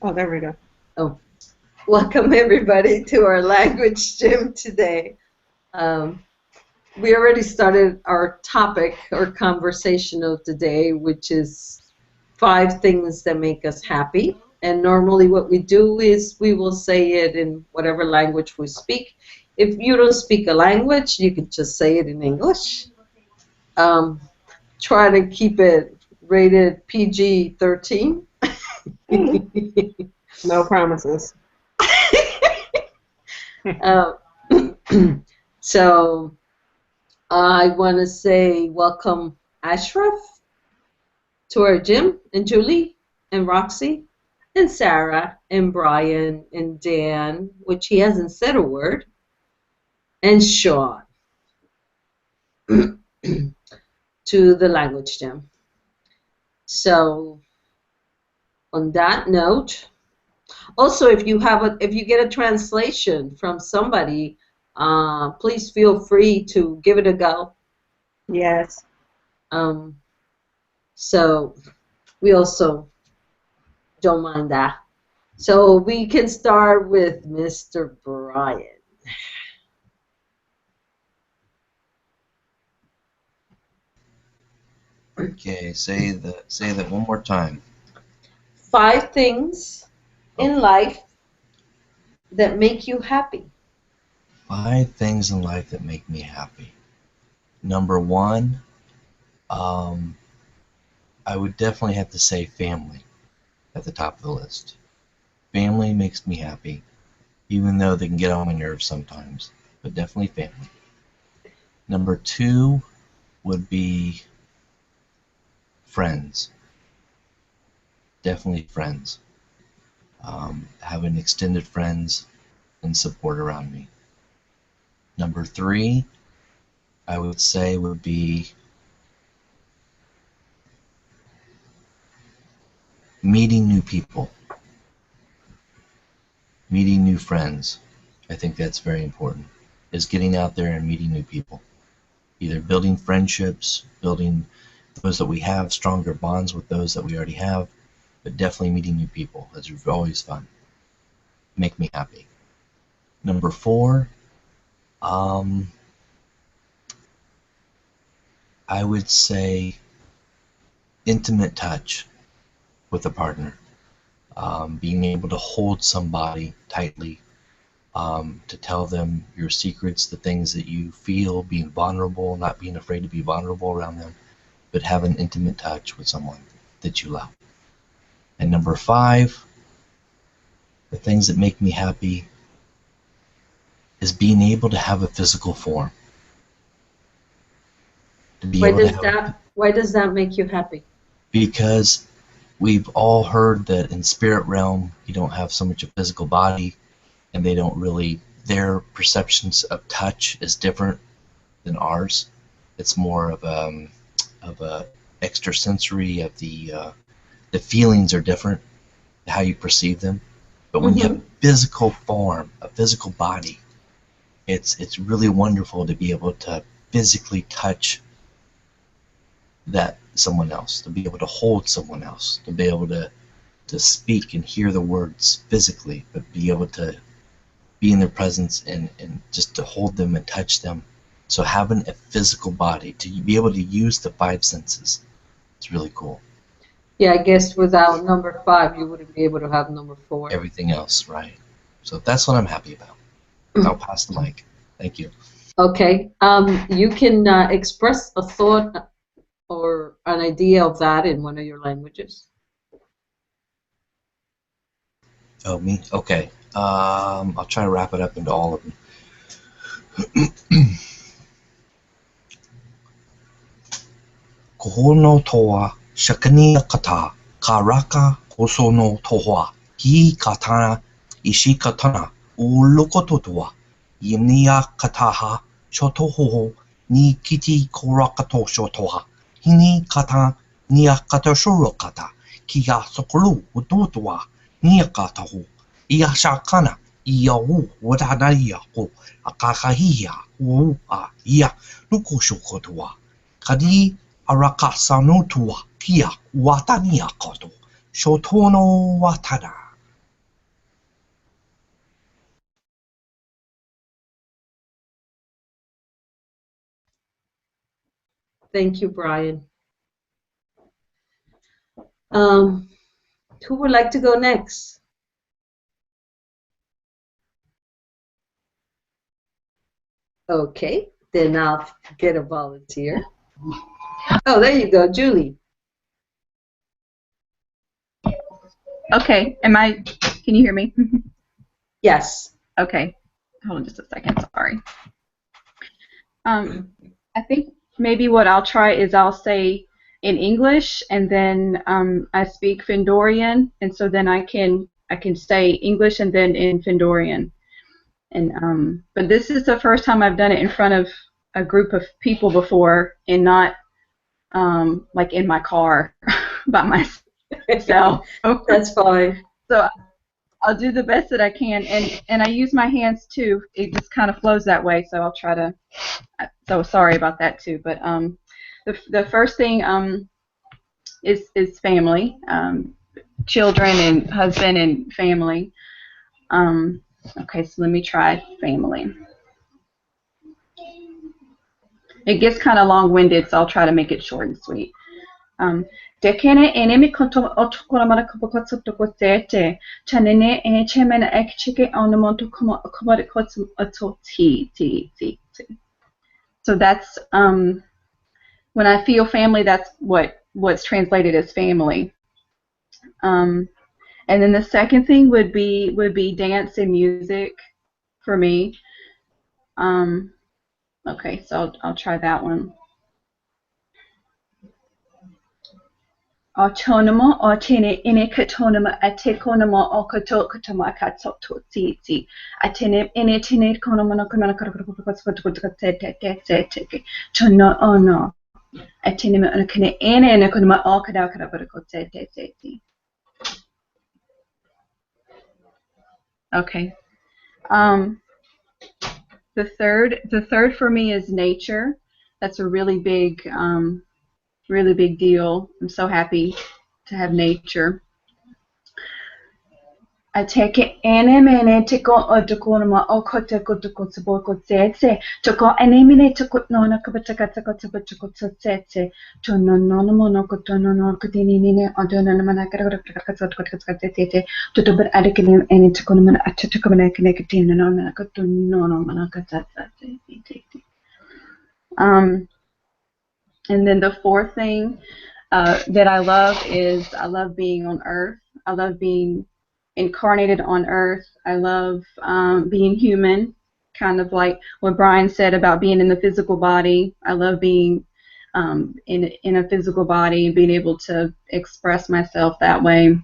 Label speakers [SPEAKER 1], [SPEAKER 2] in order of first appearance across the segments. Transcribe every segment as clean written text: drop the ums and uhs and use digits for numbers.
[SPEAKER 1] Oh, there we go.
[SPEAKER 2] Oh, welcome everybody to our language gym today. We already started our topic or conversation of the day, which is 5 things that make us happy. And normally what we do is we will say it in whatever language we speak. If you don't speak a language, you can just say it in English. Try to keep it rated PG-13.
[SPEAKER 1] No promises.
[SPEAKER 2] So I want to say welcome Ashraf to our gym, and Julie, and Roxy, and Sarah, and Brian, and Dan, which he hasn't said a word, and Sean to the language gym. So on that note, also if you get a translation from somebody, please feel free to give it a go.
[SPEAKER 1] Yes.
[SPEAKER 2] So we also don't mind that. So we can start with Mr. Brian.
[SPEAKER 3] Okay, say that one more time.
[SPEAKER 2] 5 things in life that make you happy.
[SPEAKER 3] 5 things in life that make me happy. Number 1, I would definitely have to say family at the top of the list. Family makes me happy, even though they can get on my nerves sometimes, but definitely family. Number 2 would be friends. Definitely friends. Having extended friends and support around me. Number 3, I would say would be meeting new people, meeting new friends. I think that's very important, is getting out there and meeting new people. Either building friendships, building those that we have, stronger bonds with those that we already have, but definitely meeting new people. That's always fun. Make me happy. Number 4, I would say intimate touch with a partner. Being able to hold somebody tightly, to tell them your secrets, the things that you feel, being vulnerable, not being afraid to be vulnerable around them, but have an intimate touch with someone that you love. And number 5, the things that make me happy is being able to have a physical form.
[SPEAKER 2] Why does that make you happy?
[SPEAKER 3] Because we've all heard that in spirit realm, you don't have so much a physical body, and they don't really, their perceptions of touch is different than ours. It's more of a extrasensory, of the feelings are different, how you perceive them. But when you have a physical form, a physical body, it's really wonderful to be able to physically touch that someone else, to be able to hold someone else, to be able to speak and hear the words physically, but be able to be in their presence and just to hold them and touch them. So having a physical body, to be able to use the 5 senses, it's really cool.
[SPEAKER 2] Yeah, I guess without number 5, you wouldn't be able to have number 4.
[SPEAKER 3] Everything else, right. So that's what I'm happy about. I'll pass the mic. Thank you.
[SPEAKER 2] Okay. You can express a thought or an idea of that in one of your languages.
[SPEAKER 3] Oh, me? Okay. I'll try to wrap it up into all of them. Kohono toa shakania kata karaka hosono toa hi katana ishikatana ulukototua yimnia kataha shotoho ni kiti korakato shotoha hini kata niakata shurokata kia sokolu ututua niakatahu iashakana iau wadanaia akakahia a ia lukoshokotua kadi arakasanotua kia watania koto shotono watana
[SPEAKER 2] Thank you, Brian. Who would like to go next? Okay, then I'll get a volunteer. Oh, there you go, Julie.
[SPEAKER 4] Okay, can you hear me?
[SPEAKER 2] Yes.
[SPEAKER 4] Okay, hold on just a second, sorry. I think maybe what I'll try is I'll say in English, and then I speak Findorian, and so then I can say English and then in Findorian. And but this is the first time I've done it in front of a group of people before, and not like in my car by myself.
[SPEAKER 2] That's fine.
[SPEAKER 4] So I'll do the best that I can, and I use my hands too. It just kind of flows that way, so I'll try to. So sorry about that too, but the first thing is family, children and husband and family. Okay, so let me try family. It gets kind of long-winded, so I'll try to make it short and sweet. Dekene enemi kontom otukulamana kubakotsutukotete chanene ene chemena ekchike onomontu komodikotsu ti. So that's when I feel family, that's what's translated as family. And then the second thing would be dance and music for me. Okay, so I'll try that one. Autonomo atene inekatonoma atekonoma okotokotoma katsototi atene inetene konomana komana karakotokotokotokotokotete tono ono atene onakane ene konoma okadakarakotekotete. Okay. The third for me is nature. That's a really big deal. I'm so happy to have nature. I take it mene tiko otokonoma okotekotokotsubokotsetse toko enemine tokotnona kabatakatsakotsabatakotsetse to nononomo nokotonono kotinine odononamana karakotokotokotete to to but adikine and tokonoma atatokomana connecting no kotononomana katsatsate. And then the fourth thing that I love is I love being on Earth. I love being incarnated on Earth. I love being human, kind of like what Brian said about being in the physical body. I love being in a physical body and being able to express myself that way.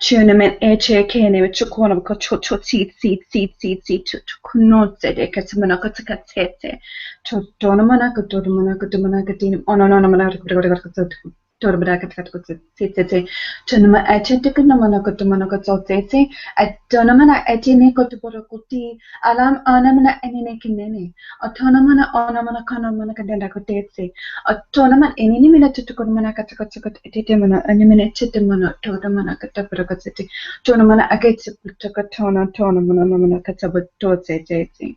[SPEAKER 4] Tournament eche kene chukona ko chocho tsi to kunotse de katsumana katsakatete to donamana ko din ononamana to tunama achetekanamana ko at donamana etine ko topoti alam anamana enine kinene autonomana onamana kanamana kadenda ko tetse autonoman enini minute to konamana katsakat etemana animene chitemana todamana kataprakatete tonamana agetse takatona tonamana namana katsabatotse.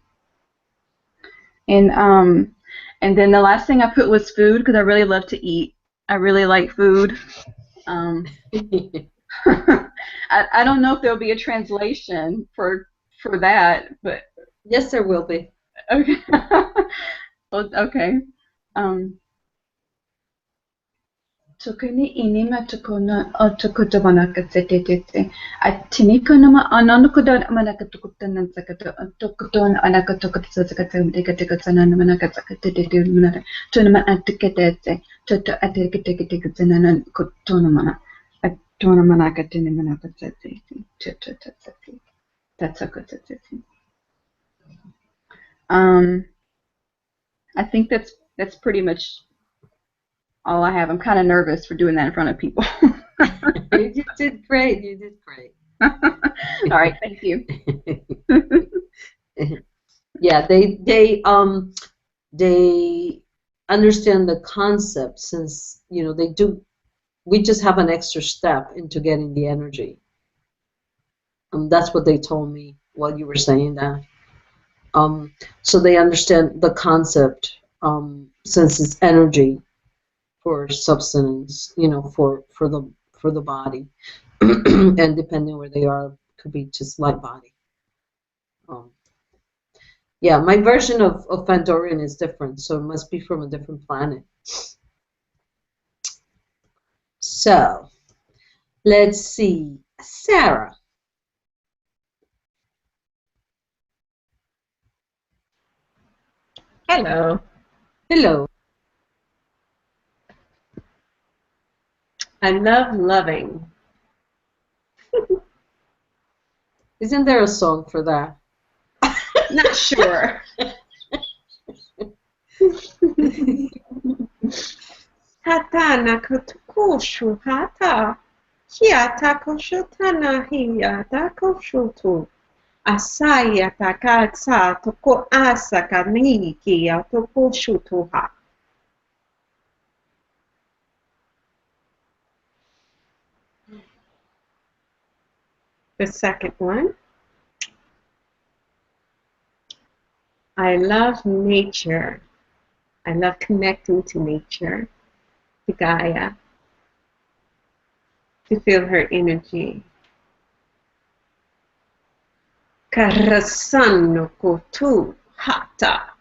[SPEAKER 4] And then the last thing I put was food, because I really love to eat. I really like food. I don't know if there'll be a translation for that, but
[SPEAKER 2] yes, there will be.
[SPEAKER 4] Okay. Well, okay. Tukuni inima tukuna otukutabana katsetete. Atinikunama anonukudan manakatukutan sakata tukutun anakatukutsakatakatakatana manakatakatete manata. Tunama atikatete. Toto atikatekatekatana kutunamana. Atunamana katini manakatsete. That's a good thing. I think that's pretty much all I have. I'm kind of nervous for doing that in front of people.
[SPEAKER 2] You did great. You did great.
[SPEAKER 4] All right, thank you.
[SPEAKER 2] Yeah, they understand the concept, since they do. We just have an extra step into getting the energy. That's what they told me while you were saying that. so they understand the concept, since it's energy for substance, for the body, and depending where they are, could be just light body. Yeah, my version of Fandorian is different, so it must be from a different planet. So, let's see. Sarah.
[SPEAKER 1] Hello.
[SPEAKER 2] Hello.
[SPEAKER 1] I love loving.
[SPEAKER 2] Isn't there a song for that?
[SPEAKER 1] Not sure. Hata nakutukushu hata. Hiata koshutana hiata koshutu. Asaya takatsa toko asaka niki ya toko shutuha. The second one. I love nature. I love connecting to nature, to Gaia, to feel her energy. Karasano kotu hata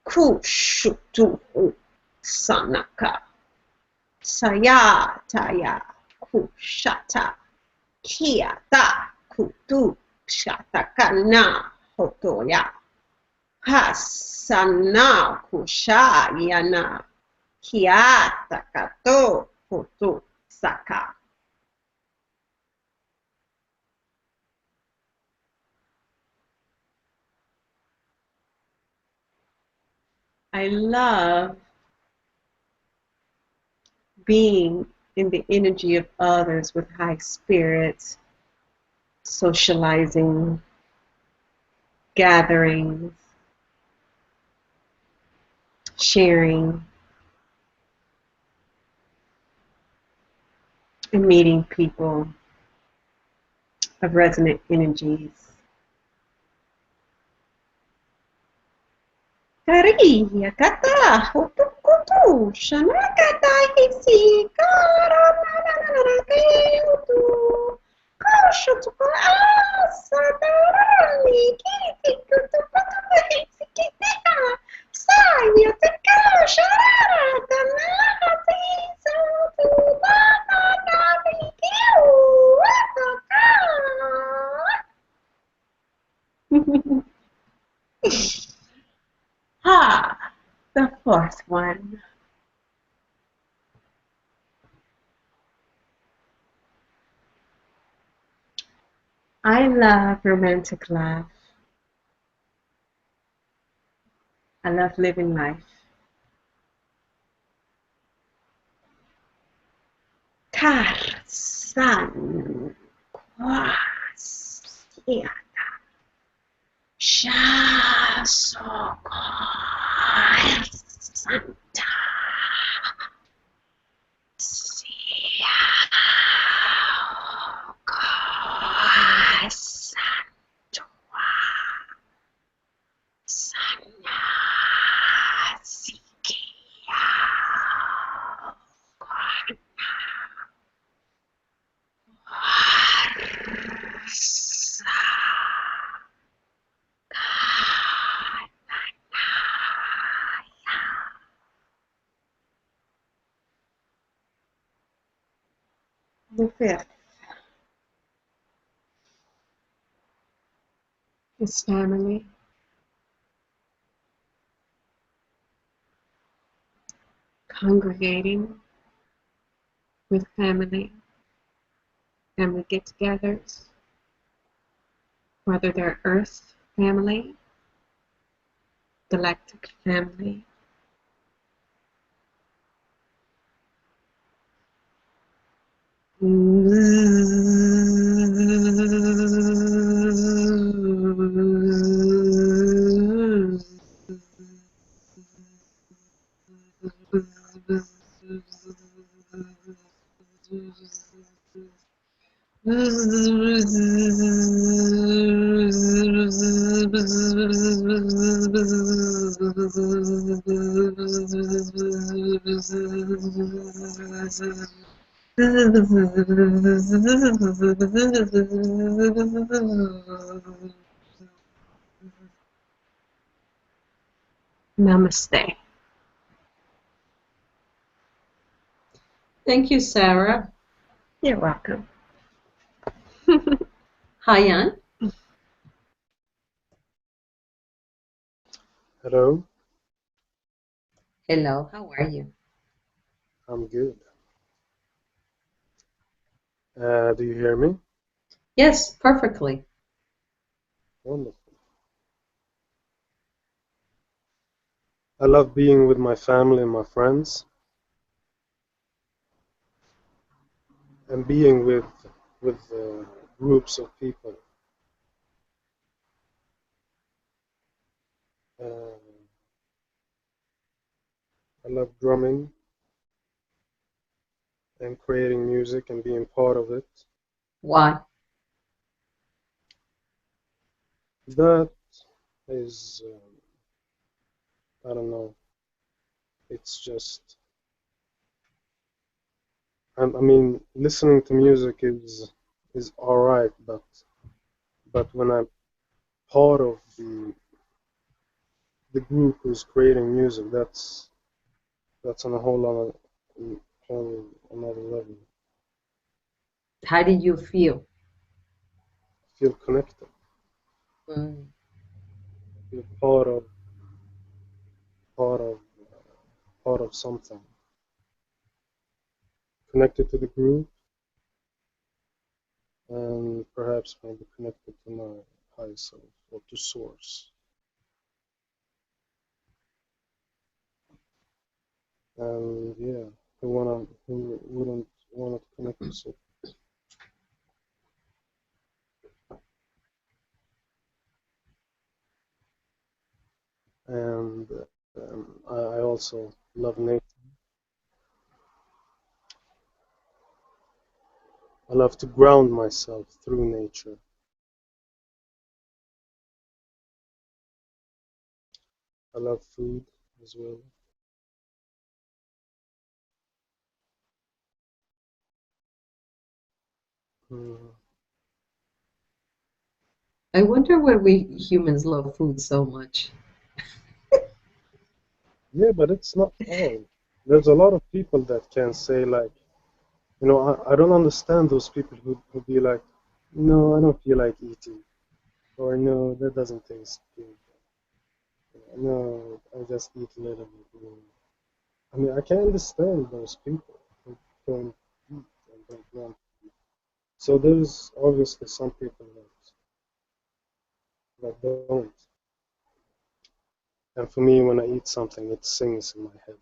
[SPEAKER 1] kushutu sanaka sayataya kushata kiata kutu shatakana hotoya hasana kushayana kiata kato kutu saka. I love being in the energy of others with high spirits, socializing, gatherings, sharing, and meeting people of resonant energies. Kariya kata hutukutu shanakata hisi karanananakeutu kashutuka asadarani kitikutukutu hisikitiha sayataka sharara tanahati satutananabikiu. The fourth one. I love romantic love. I love living life. Tarsan kwasiata shasokorsanta siakorsantwa sanasikia the fifth is family. Congregating with family get-togethers, whether they're Earth family, galactic family, Namaste.
[SPEAKER 2] Thank you, Sarah.
[SPEAKER 1] You're welcome.
[SPEAKER 2] Hi, Jan.
[SPEAKER 5] Hello,
[SPEAKER 2] Hello, how are you?
[SPEAKER 5] I'm good. Do you hear me?
[SPEAKER 2] Yes, perfectly.
[SPEAKER 5] Wonderful. I love being with my family and my friends, and being with groups of people. Uh, I love drumming and creating music and being part of it.
[SPEAKER 2] Why?
[SPEAKER 5] That is, I don't know. It's just, I mean, listening to music is all right, but when I'm part of the group who's creating music, that's on a whole another level.
[SPEAKER 2] How did you feel?
[SPEAKER 5] Feel connected,
[SPEAKER 2] Mm.
[SPEAKER 5] feel part of part of something, connected to the group, and perhaps maybe connected to my higher self or to source. And yeah, who wouldn't want to connect to source? And I also love nature. I love to ground myself through nature. I love food as well. Mm.
[SPEAKER 2] I wonder why we humans love food so much.
[SPEAKER 5] Yeah, but it's not all. There's a lot of people that can say like, I don't understand those people who be like, no, I don't feel like eating, or no, that doesn't taste good. No, I just eat a little bit. I mean, I can understand those people who don't eat and don't want to eat. So there's obviously some people that don't. And for me, when I eat something, it sings in my head.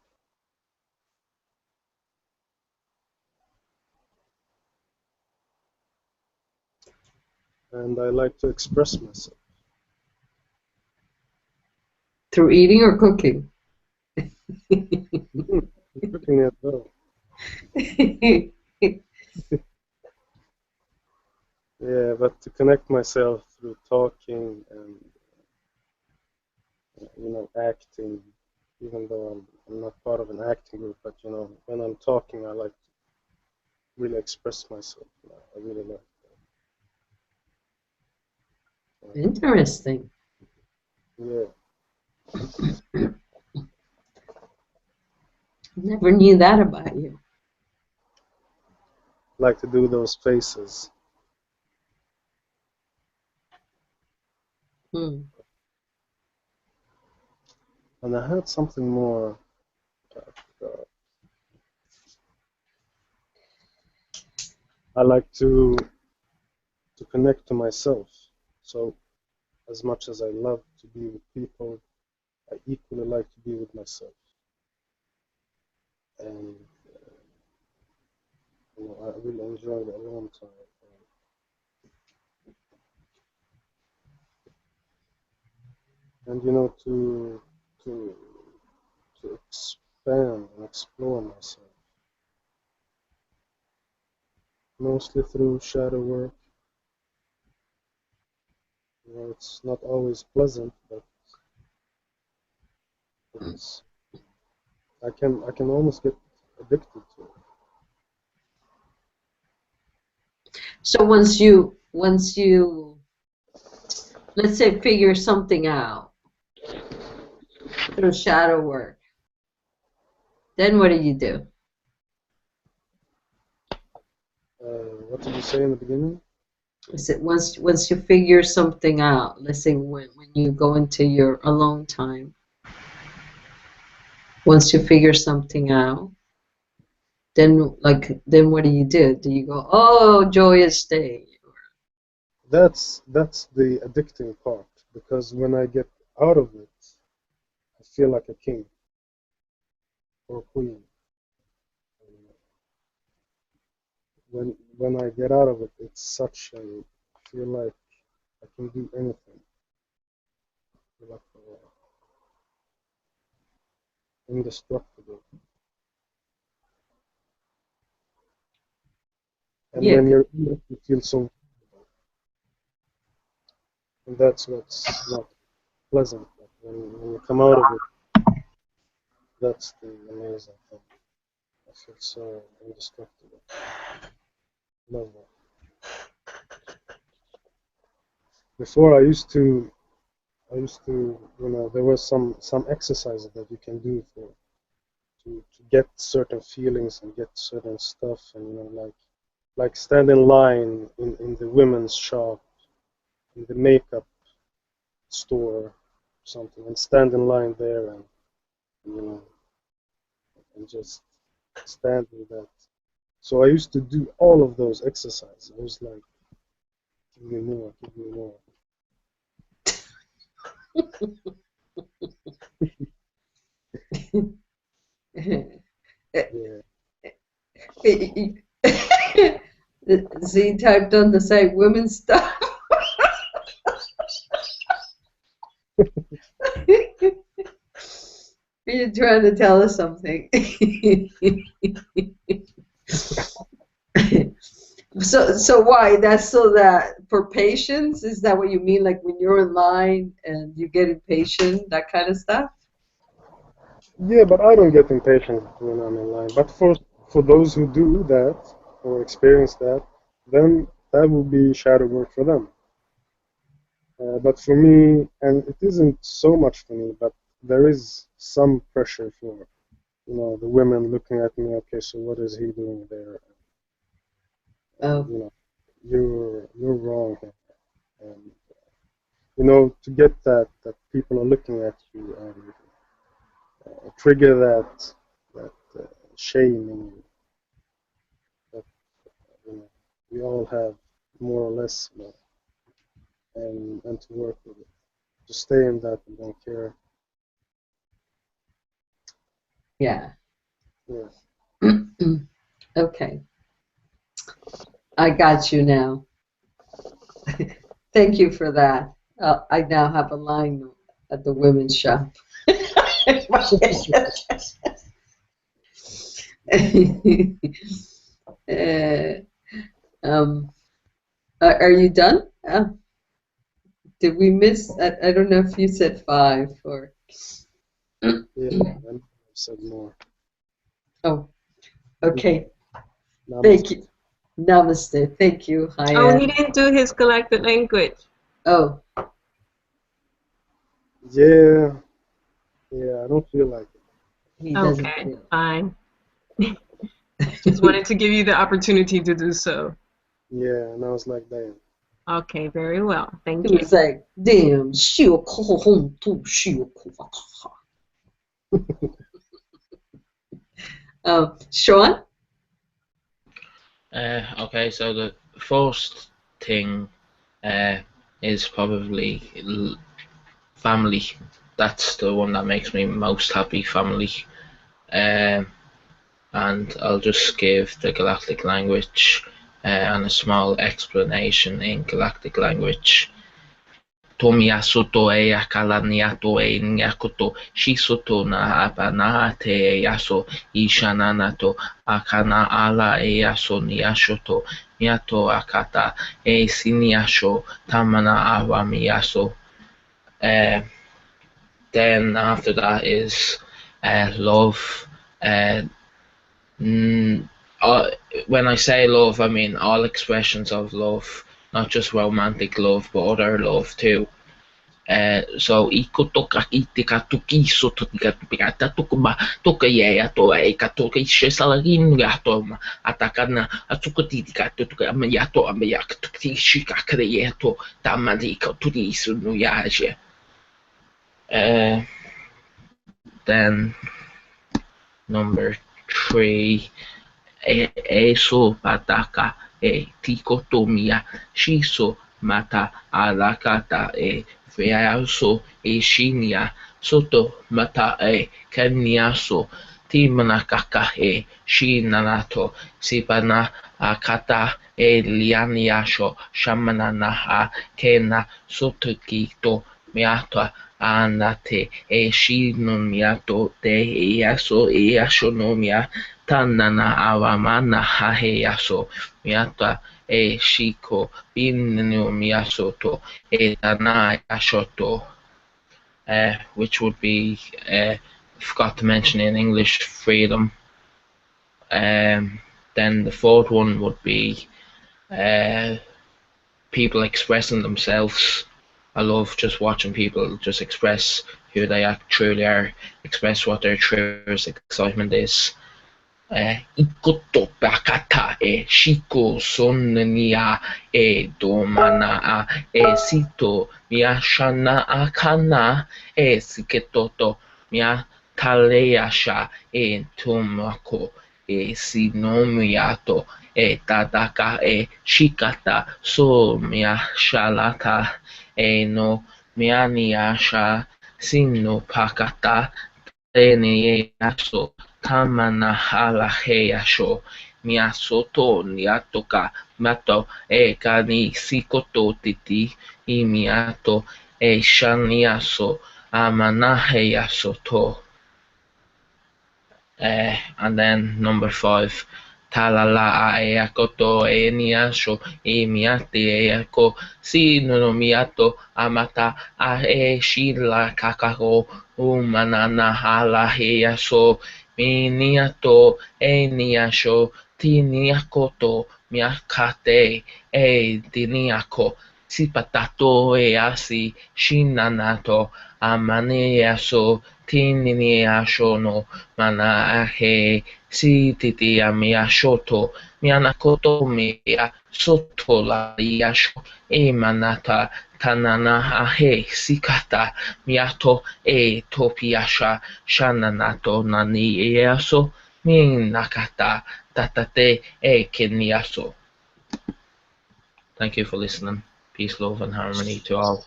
[SPEAKER 5] And I like to express myself.
[SPEAKER 2] Through eating or cooking?
[SPEAKER 5] Cooking as well. Yeah, but to connect myself through talking and acting, even though I'm not part of an acting group, but when I'm talking, I like to really express myself. I really like that.
[SPEAKER 2] Interesting.
[SPEAKER 5] Yeah,
[SPEAKER 2] Never knew that about you.
[SPEAKER 5] like to do those faces.
[SPEAKER 2] Hmm.
[SPEAKER 5] And I had something more. Uh, I like to connect to myself. So as much as I love to be with people, I equally like to be with myself. And I really enjoy the alone time. And to to expand and explore myself, mostly through shadow work. It's not always pleasant, but it's I can almost get addicted to it.
[SPEAKER 2] So once you let's say figure something out through shadow work, then what do?
[SPEAKER 5] What did you say in the beginning?
[SPEAKER 2] Is it once you figure something out, let's say when you go into your alone time, once you figure something out, then what do? Do you go, oh, joyous day?
[SPEAKER 5] That's the addicting part, because when I get out of it, I feel like a king or a queen. When I get out of it, it's such a, I feel like I can do anything. I feel like indestructible. And
[SPEAKER 2] Yeah.
[SPEAKER 5] when you're in it, you feel so vulnerable. And that's what's not pleasant. But when you come out of it, that's the amazing thing. I feel so indestructible. Love that. Before I used to, there was some exercises that you can do to get certain feelings and get certain stuff, and like stand in line in the women's shop, in the makeup store, or something, and stand in line there, and and just stand with that. So I used to do all of those exercises. I was like, give me more, give me more. Yeah.
[SPEAKER 2] Z typed on the site women's stuff. You're trying to tell us something. So why? That's so that for patience? Is that what you mean? Like when you're in line and you get impatient, that kind of stuff?
[SPEAKER 5] Yeah, but I don't get impatient when I'm in line. But for those who do that or experience that, then that will be shadow work for them. But for me, and it isn't so much for me, but there is some pressure for, the women looking at me. Okay, so what is he doing there?
[SPEAKER 2] Oh.
[SPEAKER 5] You're wrong here. And to get that people are looking at you and trigger that shame in you. That we all have more or less, and to work with it, to stay in that and don't care.
[SPEAKER 2] Yeah.
[SPEAKER 5] Yeah.
[SPEAKER 2] Okay. I got you now. Thank you for that. I now have a line at the women's shop. Are you done? Did we miss? I don't know if you said 5 or.
[SPEAKER 5] Yeah, I said more.
[SPEAKER 2] Oh, okay.
[SPEAKER 5] Namaste.
[SPEAKER 2] Thank you. Namaste. Thank you. Hi.
[SPEAKER 1] Oh, he didn't do his galactic language.
[SPEAKER 2] Oh.
[SPEAKER 5] Yeah, I don't feel like it.
[SPEAKER 2] He doesn't
[SPEAKER 1] Okay,
[SPEAKER 2] feel.
[SPEAKER 1] fine. Just wanted to give you the opportunity to do so.
[SPEAKER 5] Yeah, and I was like, damn.
[SPEAKER 1] Okay, very well. Thank
[SPEAKER 2] He
[SPEAKER 1] you.
[SPEAKER 2] was like, damn, Sean.
[SPEAKER 6] Okay, so the first thing is probably family. That's the one that makes me most happy, family. And I'll just give the galactic language and a small explanation in galactic language. Tomiyasoto e akalaniato e nyakoto shisoto na abana te e yaso ishananato akana ala e yaso niashoto miato akata e siniasho tamana awamiyaso. Then after that is love, Mm, uh, when I say love, I mean all expressions of love, not just romantic love, but other love too. So iko toka ite ka tuki so toka pigata toka ba toka ye ato e ka toka ishe salagin gato ma ataka na atuka titi ka toka ama yato ama yak tuki shi ka kare ye to tamadi ka tuki su no yaje. Then number 3, eso pataka tikotomia shiso mata alakata veaso shinia soto mata keniaso timanakaka shinanato sipana akata lianiasho shamanana kena sotokito miata anate shinoniato te iaso iasonomia tanana awamana haheyaso miata shiko binnu miasoto tana yashoto, which would be forgot to mention in English freedom. Then the fourth one would be people expressing themselves. I love just watching people just express who they truly are, express what their truest excitement is. Ikoto bakata shiko sonia domana sito miyashana akana siketoto miya taleyasha tomako sinomiato tadaka shikata so miyashalata no miyaniasha sino pakata yaso tamana halaheyasho miasoto niatoka mato kani sikoto titi imiato shaniaso amanaheyaso to. And then number 5, talala eakoto niasho miati eako si no miato amata shila kakako umanana halaheyaso miniato niasho tiniakoto miakate diniako sipatato asi shinanato amaneyaso tiniasho no mana si titi miashoto mianakoto mia soto la yasho manata tanana sikata miato topiasha shananato nani yaso minakata tatate kenyaso. Thank you for listening. Peace, love, and harmony to all.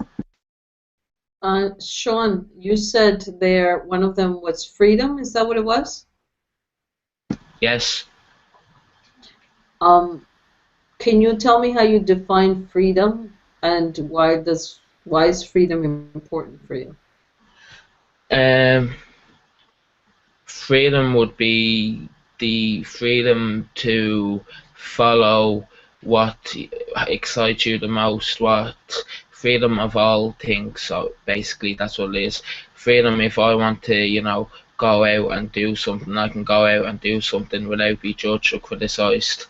[SPEAKER 2] Sean, you said there one of them was freedom. Is that what it was?
[SPEAKER 6] Yes.
[SPEAKER 2] Can you tell me how you define freedom and why is freedom important for you?
[SPEAKER 6] Freedom would be the freedom to follow what excites you the most, what freedom of all things. So basically that's what it is. Freedom, if I want to, go out and do something, I can go out and do something without being judged or criticised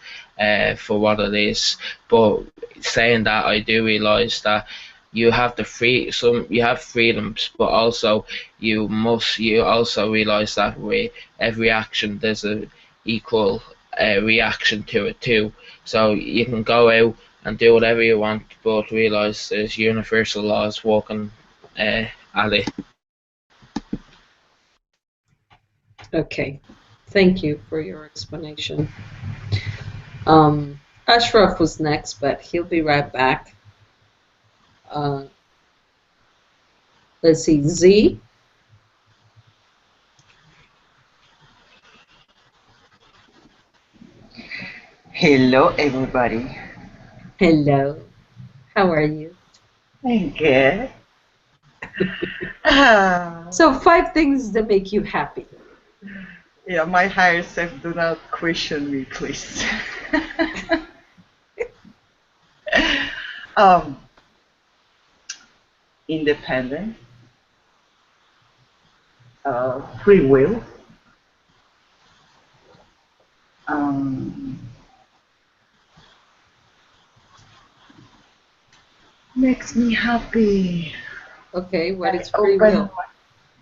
[SPEAKER 6] for what it is. But saying that, I do realise that you have you have freedoms, but also you also realise that with every action there's a equal reaction to it too. So you can go out and do whatever you want, but realise there's universal laws walking at it.
[SPEAKER 2] Okay, thank you for your explanation. Ashraf was next, but he'll be right back. Let's see, Z.
[SPEAKER 7] Hello, everybody.
[SPEAKER 2] Hello. How are you?
[SPEAKER 7] I'm good.
[SPEAKER 2] So 5 things that make you happy.
[SPEAKER 7] Yeah, my higher self, do not question me, please. Independent, free will, Um, makes me happy.
[SPEAKER 2] Okay, what is
[SPEAKER 7] I
[SPEAKER 2] free
[SPEAKER 7] open
[SPEAKER 2] will?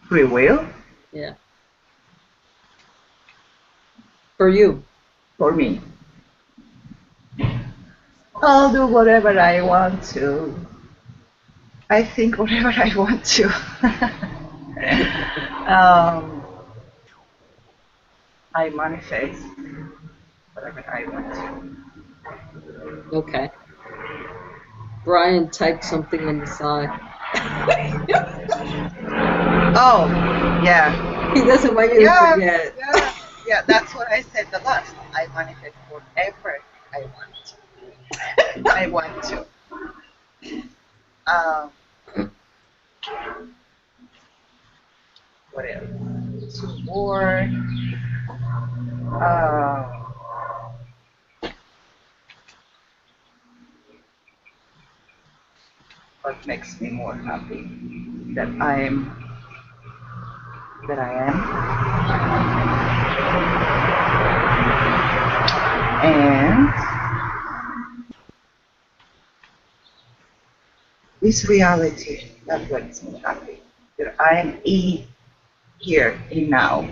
[SPEAKER 7] free will
[SPEAKER 2] Yeah. For you.
[SPEAKER 7] for me. I'll do whatever I want to. I think whatever I want to. I manifest whatever I want to.
[SPEAKER 2] Okay. Brian typed something on the side.
[SPEAKER 7] Oh, yeah.
[SPEAKER 2] He doesn't want you to
[SPEAKER 7] Yeah,
[SPEAKER 2] forget.
[SPEAKER 7] yeah, that's what I said the last. I manifest whatever I want to. I want to. What else? Some more. What makes me more happy? That I am. And this reality that makes me happy. That I am here, in now.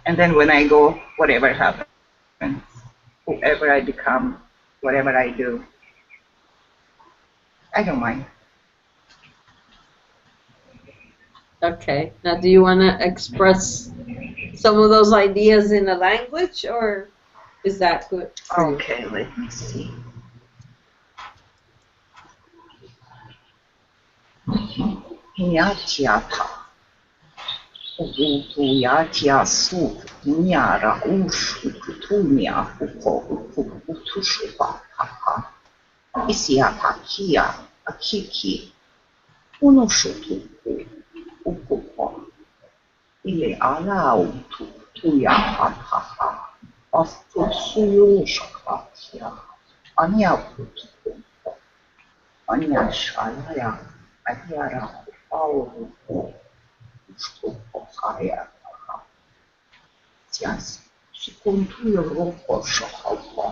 [SPEAKER 7] And then when I go, whatever happens, whoever I become, whatever I do, I don't mind.
[SPEAKER 2] Okay. Now, do you want to express some of those ideas in a language, or is that good for you?
[SPEAKER 7] Okay, let me see. Hinyatiata. Utuyatia su. Nyara ushu kutumia uko utushupa papa. Isiata kia akiki. Unoshutu ukupo. Ile ala utu tuya papa. Astu suyu shakatia. Anya utu. Anya shalaya. Adiara au Kaya Tias, Sikuntuyo Roko Shohapa,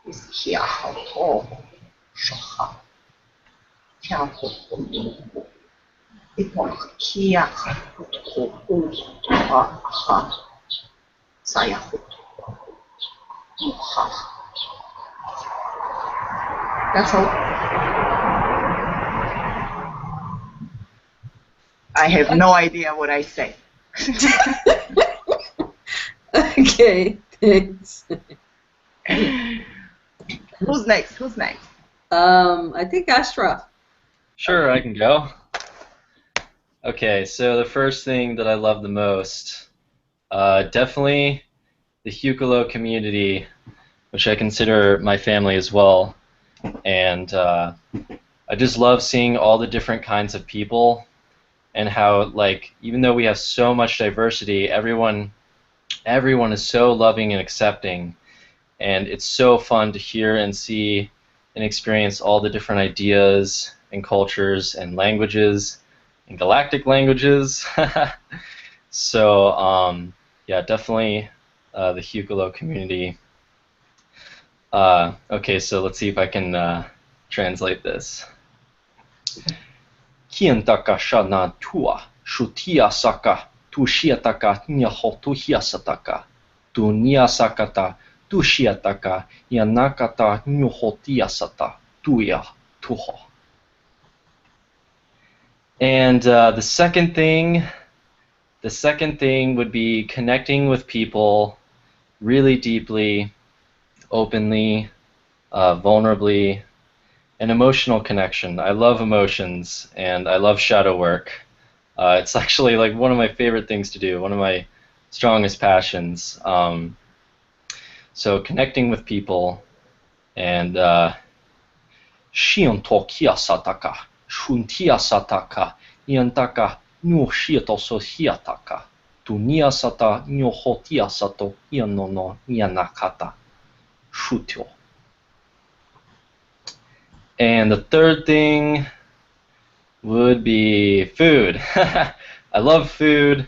[SPEAKER 7] is Kiahato Shoha, Tiaho Kundu, Ipon Kia Kuha, Sayahut, Muha. That's all. I have no idea what I say.
[SPEAKER 2] Okay, thanks.
[SPEAKER 7] Who's next?
[SPEAKER 2] I think Ashraf.
[SPEAKER 8] Sure, I can go. Okay, so the first thing that I love the most, definitely the Hukalo community, which I consider my family as well. And I just love seeing all the different kinds of people and how, like, even though we have so much diversity, everyone is so loving and accepting. And it's so fun to hear and see and experience all the different ideas and cultures and languages and galactic languages. So yeah, definitely the Hukalo community. Okay, so let's see if I can translate this. Kientaka shana tua shutia saka tushiataka nyahotuhia sataka tunia sakata tushiataka yanakata nyuhotia sata tuya tuho. And the second thing would be connecting with people really deeply, openly, vulnerably, an emotional connection. I love emotions, and I love shadow work. It's actually like one of my favorite things to do, one of my strongest passions. So connecting with people, and Shiontokia sataka, shuntia sataka, iantaka, nu shietoso hiataka, tunia sata, nyohotia sato, ianono, ianakata, shutyo. And the third thing would be food. I love food.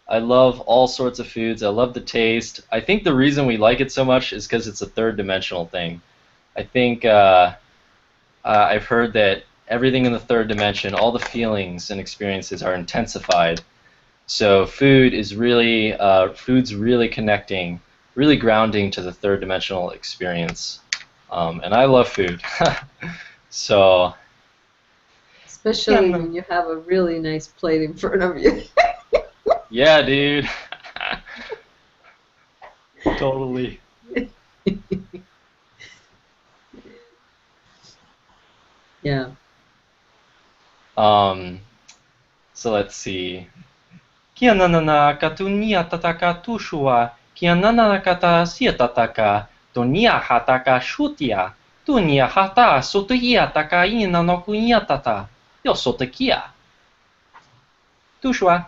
[SPEAKER 8] I love all sorts of foods. I love the taste. I think the reason we like it so much is because it's a third-dimensional thing. I think I've heard that everything in the third dimension, all the feelings and experiences are intensified. So food's really connecting, really grounding to the third-dimensional experience. And I love food. So.
[SPEAKER 2] Especially when you have a really nice plate in front of you.
[SPEAKER 8] Yeah, dude. Totally.
[SPEAKER 2] Yeah.
[SPEAKER 8] So let's see. Kia nanana katunia tataka tushua, kia nanana kata sia tataka, tonia hataka shutia, tunia hata sotia taka ina no kunia tata, yo sotakia. Tushua.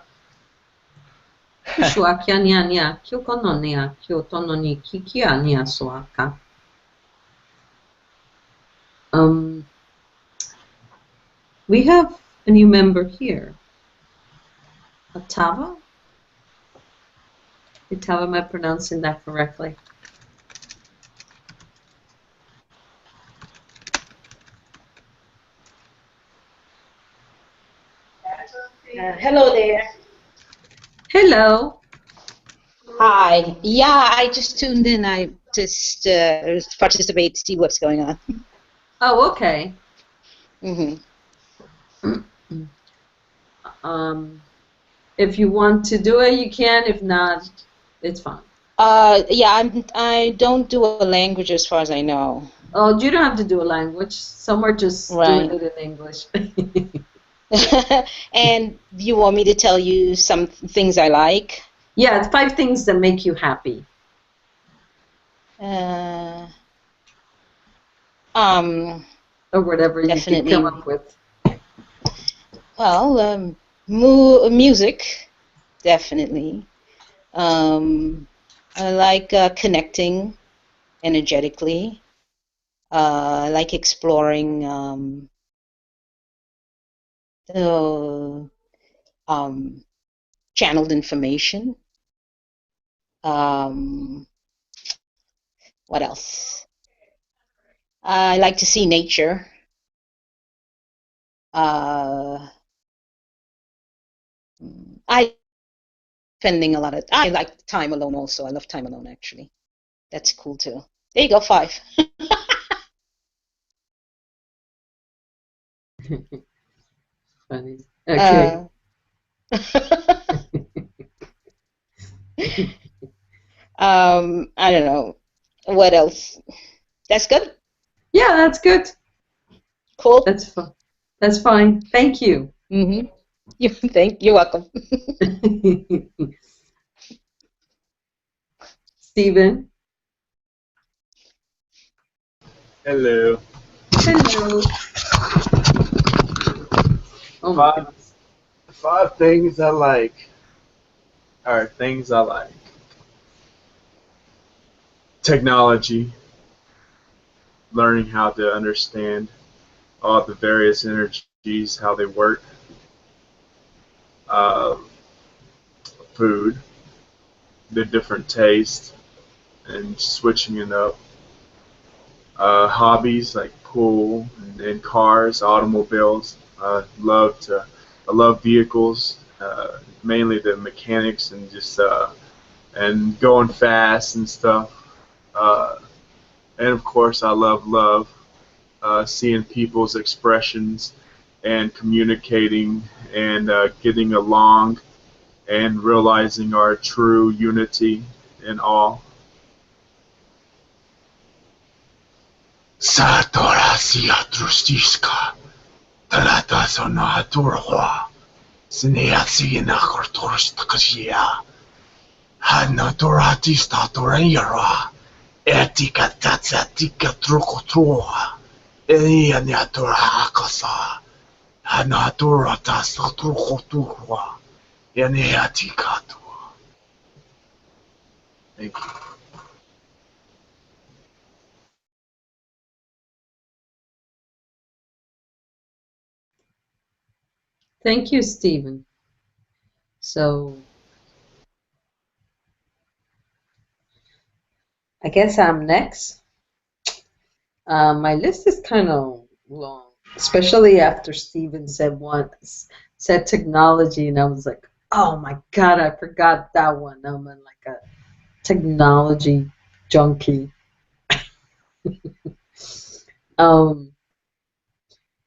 [SPEAKER 2] Tushua kia nia nia, kyo kono nia, kyo tono ni kikia nia soaka. We have a new member here. Atava? Atava, am I pronouncing that correctly?
[SPEAKER 9] Hello there.
[SPEAKER 2] Hello.
[SPEAKER 9] Hi. Yeah, I just tuned in. I just participate to see what's going on.
[SPEAKER 2] Oh, okay. If you want to do it, you can. If not, it's fine.
[SPEAKER 9] Yeah, I don't do a language as far as I know.
[SPEAKER 2] Oh, you don't have to do a language. Some are just doing it in English.
[SPEAKER 9] And you want me to tell you some things I like?
[SPEAKER 2] Yeah, it's 5 things that make you happy. Or whatever you can come up with.
[SPEAKER 9] Well, music, definitely. I like connecting energetically. I like exploring channeled information. What else? I like to see nature. I like time alone also. I love time alone actually. That's cool too. There you go, 5.
[SPEAKER 2] Funny. Okay.
[SPEAKER 9] I don't know. What else? That's good?
[SPEAKER 2] Yeah, that's good.
[SPEAKER 9] Cool.
[SPEAKER 2] That's fine. That's fine. Thank you.
[SPEAKER 9] You're welcome.
[SPEAKER 2] Stephen.
[SPEAKER 10] Hello.
[SPEAKER 2] Hello. Oh my goodness.
[SPEAKER 10] 5 things I like are things I like. Technology, learning how to understand all the various energies, how they work. Food, the different tastes, and switching it up. Hobbies like pool and cars, automobiles. I love vehicles, mainly the mechanics and just and going fast and stuff. And of course, I love love, seeing people's expressions and communicating and getting along and realizing our true unity in all. Satora sia trustiska, talata sona turhwa, sinea sina kortorstakasia, hana toratista toranyara, etika tatsatika trukotroa, enia natura hakasa, hana torata satrukoturwa, yaneatikatua. Thank you.
[SPEAKER 2] Thank you, Stephen. So, I guess I'm next. My list is kind of long, especially after Steven said technology, and I was like, oh my God, I forgot that one. I'm like a technology junkie.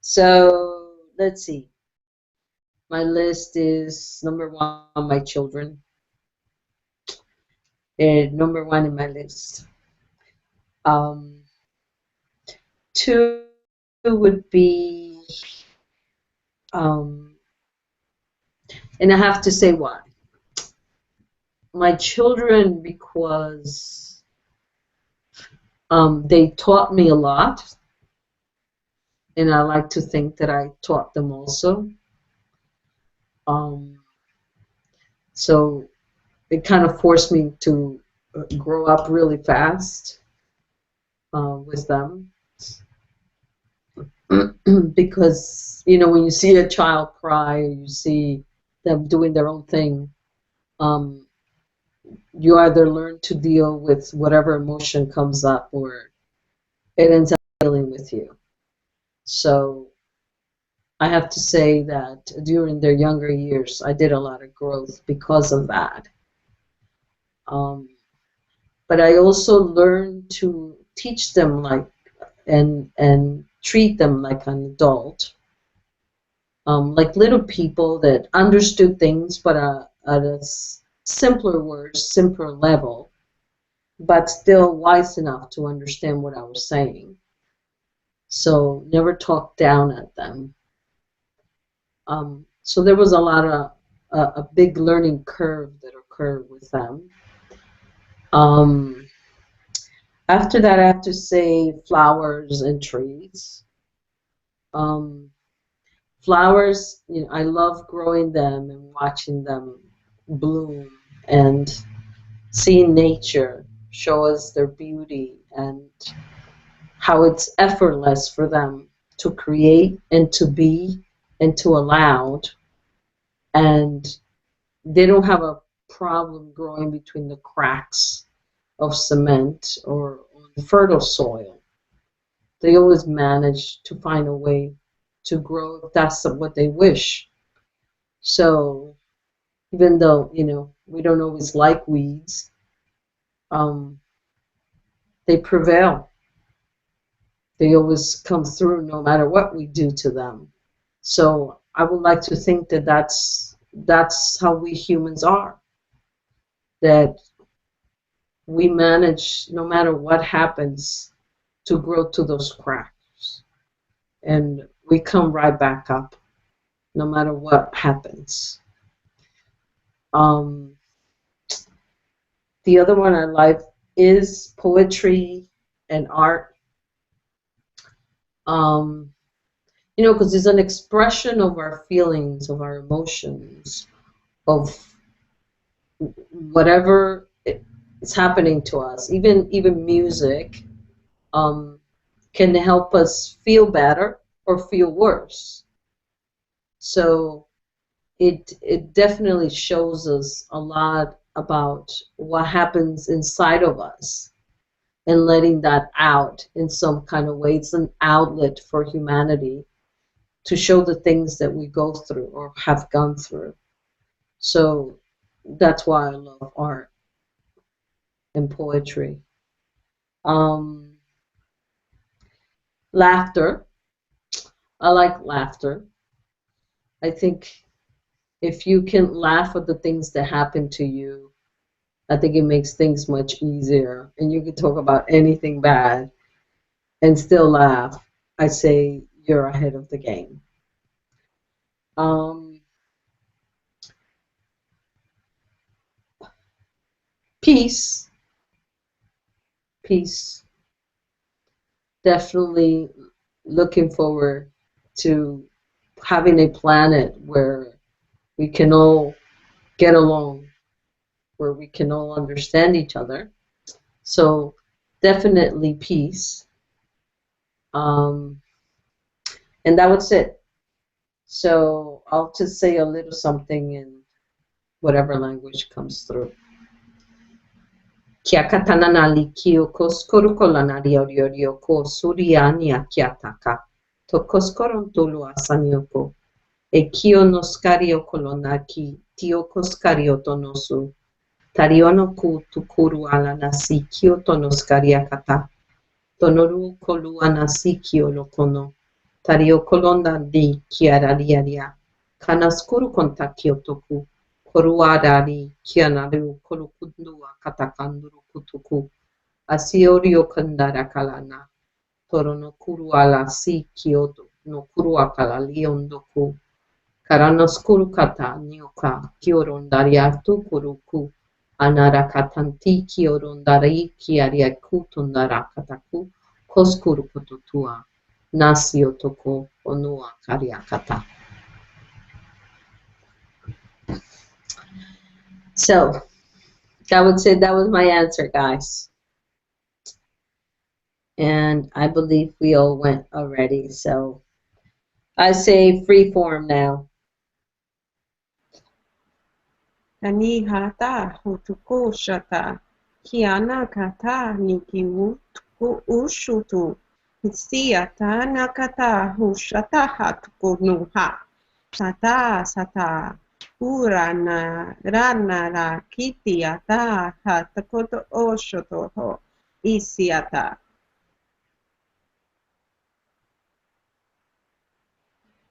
[SPEAKER 2] So let's see. My list is number one, my children. Number one in my list. Two would be, and I have to say why. My children, because they taught me a lot, and I like to think that I taught them also. So it kind of forced me to grow up really fast with them. Because, you know, when you see a child cry, or you see them doing their own thing, you either learn to deal with whatever emotion comes up, or it ends up dealing with you. So I have to say that during their younger years, I did a lot of growth because of that. But I also learned to teach them and treat them like an adult, like little people that understood things, but at a simpler words, simpler level, but still wise enough to understand what I was saying. So never talk down at them. So there was a lot of a big learning curve that occurred with them. After that, I have to say flowers and trees. Flowers, you know, I love growing them and watching them bloom and seeing nature show us their beauty and how it's effortless for them to create and to be and to allow. And they don't have a problem growing between the cracks of cement or on fertile soil. They always manage to find a way to grow if that's what they wish. So even though, you know, we don't always like weeds, they prevail. They always come through no matter what we do to them. So I would like to think that that's how we humans are. That we manage, no matter what happens, to grow to those cracks. And we come right back up, no matter what happens. The other one I like is poetry and art. You know, because it's an expression of our feelings, of our emotions, of whatever is happening to us. Even music can help us feel better or feel worse. So it definitely shows us a lot about what happens inside of us and letting that out in some kind of way. It's an outlet for humanity to show the things that we go through or have gone through. So that's why I love art and poetry. Laughter. I like laughter. I think if you can laugh at the things that happen to you, I think it makes things much easier. And you can talk about anything bad and still laugh. I say you're ahead of the game. Peace. Peace. Definitely looking forward to having a planet where we can all get along, where we can all understand each other. So definitely peace. And that was it. So I'll just say a little something in whatever language comes through. Kia katananali kio koskorukolanari oriorio ko suriania kiataka. To koskoron tolu asanioko. E kio noskario kolonaki tio koskario tonosu. Tariono ku tukuru ala nasi kio tonoskaria kata. Tonoru kolu anasi kio lokono. Tario kolonda di kiarariaria. Kanaskuru kontakio toku. Koruadari kianaru kolukundua katakanduru kutuku. Asiorio kandara kalana. Toro no kuru ala si kyoto no kuru akala liondoku. Karanaskuru kata nyoka kiorondariatu kuruku. Anara katanti kiorondari kiariaku tundara kataku. Koskuru kututua. Nasio toko onua kariakata. So, I would say that was my answer, guys. And I believe we all went already. So, I say free form now.
[SPEAKER 1] Tani hata hutuko shata. Kiana kata nikiwu tuku ushutu. Siata nakata hushata hatuko nuha. Sata sata. Urana rana ra kitiata hatakoto oshoto ho. Isiata.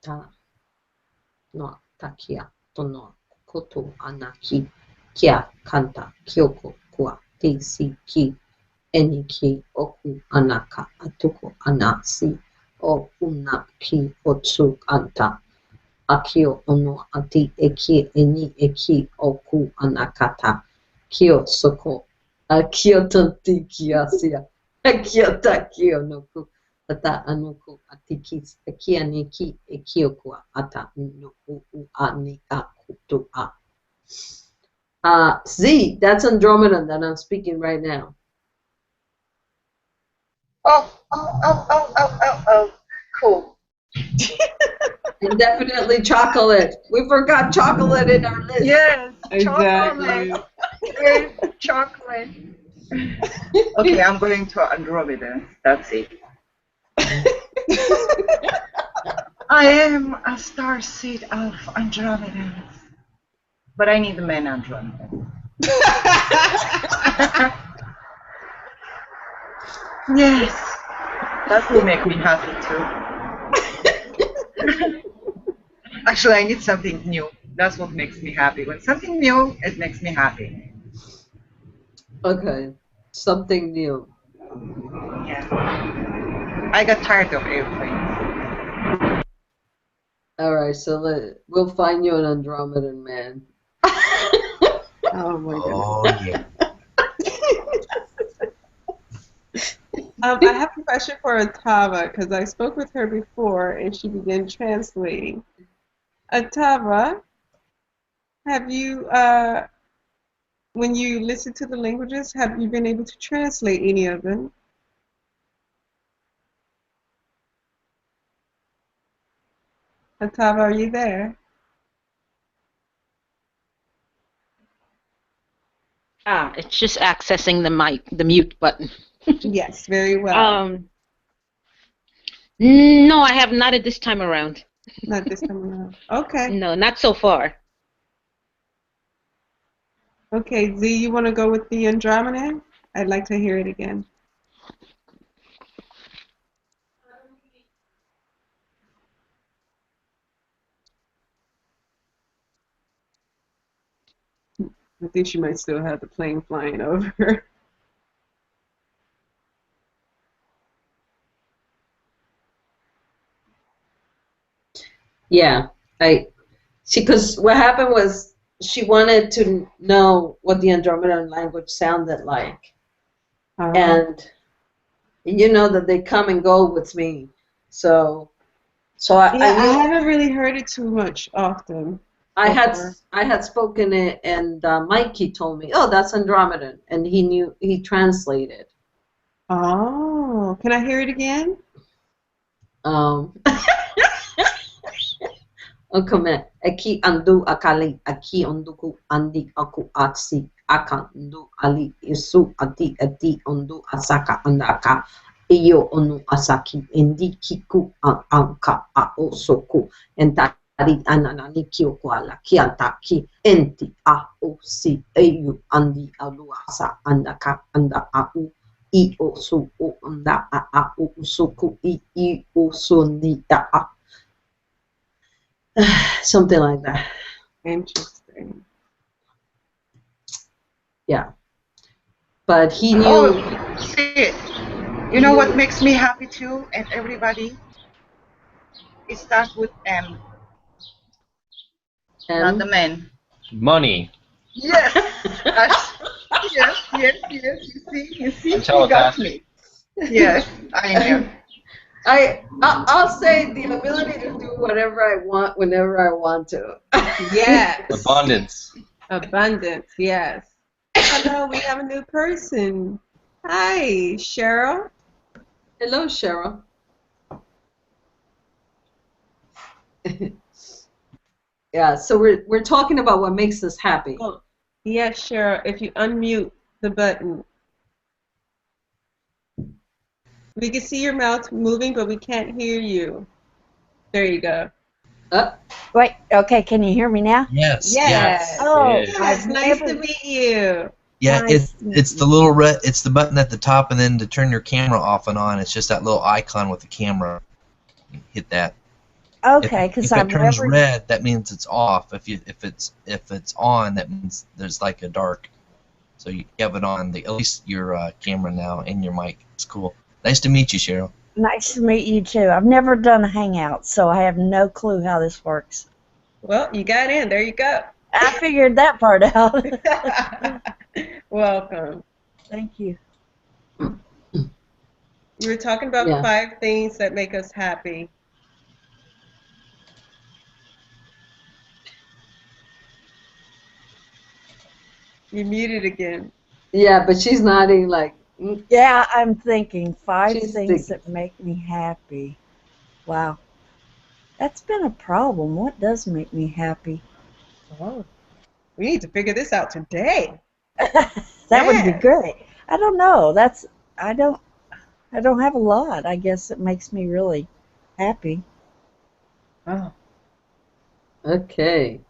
[SPEAKER 2] Ta no takia tono koto anaki kia kanta kyoko kua te si ki eniki oku anaka atuko anasi o unaki otsu anta akio ono ati eki eni eki oku anakata kyo soko akio tanti kiasia akio takio noku ata anuku atiki akia niki ekiokua ata nuku anika kutu a. Z, that's Andromeda that I'm speaking right now.
[SPEAKER 7] Oh. Cool.
[SPEAKER 2] And definitely chocolate. We forgot chocolate in our list.
[SPEAKER 7] Yes,
[SPEAKER 1] Exactly.
[SPEAKER 7] chocolate. Chocolate. Okay, I'm going to Andromeda. That's it. I am a star seed of Andromeda. But I need a man Andromeda. Yes. That will make me happy too. Actually, I need something new. That's what makes me happy. When something new, it makes me happy.
[SPEAKER 2] Okay, something new.
[SPEAKER 7] Yeah. I got tired of airplanes.
[SPEAKER 2] All right, so we'll find you an Andromedan man.
[SPEAKER 1] Oh my goodness.
[SPEAKER 3] Oh yeah.
[SPEAKER 1] I have a question for Atava because I spoke with her before and she began translating. Atava, have you, when you listen to the languages, have you been able to translate any of them? Atava, are you there?
[SPEAKER 9] It's just accessing the mute button.
[SPEAKER 1] Yes, very well.
[SPEAKER 9] No, I have not at this time around.
[SPEAKER 1] Not this time around. Okay.
[SPEAKER 9] No, not so far.
[SPEAKER 1] Okay, Z, you want to go with the Andromeda? I'd like to hear it again. I think she might still have the plane flying over her.
[SPEAKER 2] Yeah, because what happened was she wanted to know what the Andromedan language sounded like. And you know that they come and go with me. So I
[SPEAKER 1] haven't really heard it too much often.
[SPEAKER 2] I had spoken it, and Mikey told me, "Oh, that's Andromedan," and he translated.
[SPEAKER 1] Oh, can I hear it again?
[SPEAKER 2] Come aquí andu akali, aquí onduku andi aku aksi akan ndu ali isu ati ati ondu asaka andaka iyo onu asaki endi kiku anka a osoku entari ananani kyoko ala kiantaki enti a o si eyu andi aluasa andaka anda au I o su o anda a o usoku I o sundi a. Something like that.
[SPEAKER 1] Interesting.
[SPEAKER 2] Yeah. But he knew.
[SPEAKER 7] Oh, see, you know what makes me happy too, and everybody? It starts with M, not the man.
[SPEAKER 8] Money.
[SPEAKER 7] Yes. Yes. You see,
[SPEAKER 8] I'm
[SPEAKER 7] you got
[SPEAKER 8] telepathic.
[SPEAKER 7] me. Yes, I know.
[SPEAKER 2] I'll say the ability to do whatever I want whenever I want to.
[SPEAKER 1] Yes.
[SPEAKER 8] Abundance.
[SPEAKER 1] Abundance, yes. Hello, we have a new person. Hi, Cheryl.
[SPEAKER 2] Hello, Cheryl. Yeah, so we're talking about what makes us happy.
[SPEAKER 1] Oh, yes, Cheryl, if you unmute the button. We can see your mouth moving, but we can't hear you. There you go.
[SPEAKER 11] Wait, okay, can you hear me now?
[SPEAKER 3] Yes.
[SPEAKER 1] Yes.
[SPEAKER 11] Oh,
[SPEAKER 1] Yes,
[SPEAKER 11] I've
[SPEAKER 1] nice
[SPEAKER 11] never-
[SPEAKER 1] to meet you.
[SPEAKER 3] Yeah,
[SPEAKER 11] Nice.
[SPEAKER 3] it's the little red. It's the button at the top, and then to turn your camera off and on, it's just that little icon with the camera. Hit that.
[SPEAKER 11] Okay,
[SPEAKER 3] If
[SPEAKER 11] because
[SPEAKER 3] it
[SPEAKER 11] I've
[SPEAKER 3] turns
[SPEAKER 11] never.
[SPEAKER 3] red, that means it's off. If it's on, that means there's like a dark. So you have it on. At least your camera now and your mic. It's cool. Nice to meet you, Cheryl.
[SPEAKER 11] Nice to meet you too. I've never done a hangout, so I have no clue how this works.
[SPEAKER 1] Well, you got in. There you go.
[SPEAKER 11] I figured that part out.
[SPEAKER 1] Welcome.
[SPEAKER 11] Thank you.
[SPEAKER 1] You were talking about
[SPEAKER 2] Yeah.
[SPEAKER 1] 5 things that make us happy. You muted again.
[SPEAKER 2] Yeah, but she's nodding like.
[SPEAKER 11] Yeah, I'm thinking 5
[SPEAKER 2] She's
[SPEAKER 11] things
[SPEAKER 2] thinking.
[SPEAKER 11] that make me happy. Wow. That's been a problem. What does make me happy?
[SPEAKER 1] Oh, we need to figure this out today.
[SPEAKER 11] That would be
[SPEAKER 1] Yes.
[SPEAKER 11] great. I don't know. I don't have a lot. I guess it makes me really happy.
[SPEAKER 1] Oh.
[SPEAKER 2] Okay.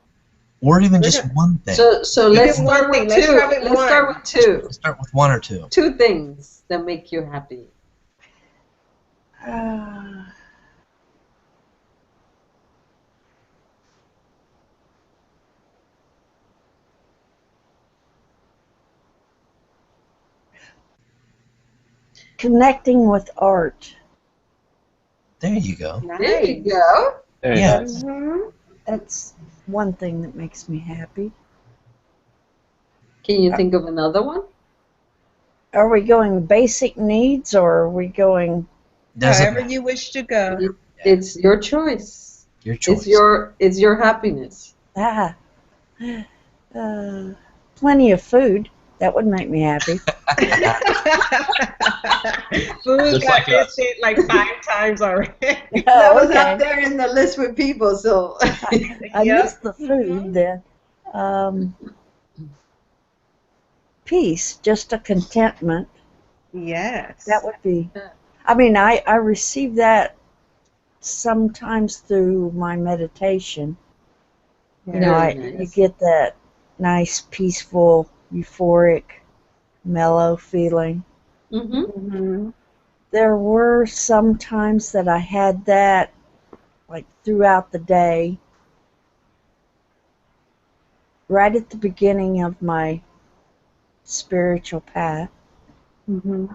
[SPEAKER 3] Or even
[SPEAKER 1] We're
[SPEAKER 3] just
[SPEAKER 1] gonna-
[SPEAKER 3] one thing.
[SPEAKER 2] So let's
[SPEAKER 1] Even one
[SPEAKER 2] start
[SPEAKER 1] thing.
[SPEAKER 2] with
[SPEAKER 1] Let's
[SPEAKER 2] two.
[SPEAKER 1] start with
[SPEAKER 2] Let's start
[SPEAKER 1] one.
[SPEAKER 2] with two.
[SPEAKER 3] Let's start with 1 or 2.
[SPEAKER 2] 2 things that make you happy.
[SPEAKER 11] Connecting with art.
[SPEAKER 3] There you go.
[SPEAKER 2] There you go.
[SPEAKER 8] There you
[SPEAKER 3] Yeah.
[SPEAKER 8] go.
[SPEAKER 1] Mhm.
[SPEAKER 11] That's one thing that makes me happy.
[SPEAKER 2] Can you think of another one?
[SPEAKER 11] Are we going basic needs or are we going?
[SPEAKER 3] Doesn't
[SPEAKER 1] However
[SPEAKER 3] matter.
[SPEAKER 1] you wish to go.
[SPEAKER 2] It's your choice.
[SPEAKER 3] Your choice.
[SPEAKER 2] It's your happiness.
[SPEAKER 11] Plenty of food. That would make me happy.
[SPEAKER 1] Food
[SPEAKER 8] Just
[SPEAKER 1] got
[SPEAKER 8] like us.
[SPEAKER 1] listed like 5 times already.
[SPEAKER 2] That
[SPEAKER 11] Oh,
[SPEAKER 2] was
[SPEAKER 11] okay.
[SPEAKER 2] up there in the list with people, so.
[SPEAKER 11] I
[SPEAKER 1] Yep.
[SPEAKER 11] missed the food then. Peace, just a contentment.
[SPEAKER 1] Yes.
[SPEAKER 11] That would be. I mean, I receive that sometimes through my meditation. You know,
[SPEAKER 2] Very
[SPEAKER 11] you
[SPEAKER 2] nice.
[SPEAKER 11] get that nice, peaceful, euphoric, mellow feeling.
[SPEAKER 2] Mm-hmm.
[SPEAKER 1] Mhm.
[SPEAKER 11] There were some times that I had that, like throughout the day, right at the beginning of my spiritual path.
[SPEAKER 1] Mhm.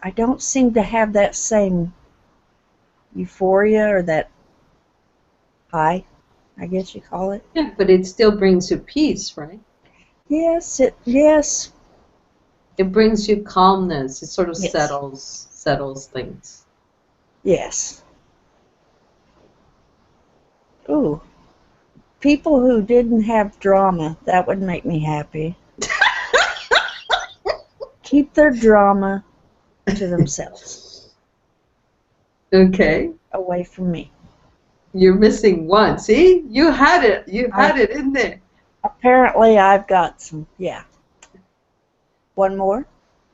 [SPEAKER 11] I don't seem to have that same euphoria or that high, I guess you call it.
[SPEAKER 2] Yeah, but it still brings you peace, right?
[SPEAKER 11] Yes.
[SPEAKER 2] It brings you calmness. It sort of
[SPEAKER 11] Yes.
[SPEAKER 2] settles things.
[SPEAKER 11] Yes. Ooh. People who didn't have drama, that would make me happy. Keep their drama to themselves,
[SPEAKER 2] Okay.
[SPEAKER 11] away from me.
[SPEAKER 2] You're missing one. See? You had it. You had it in there.
[SPEAKER 11] Apparently, I've got some. Yeah. One more.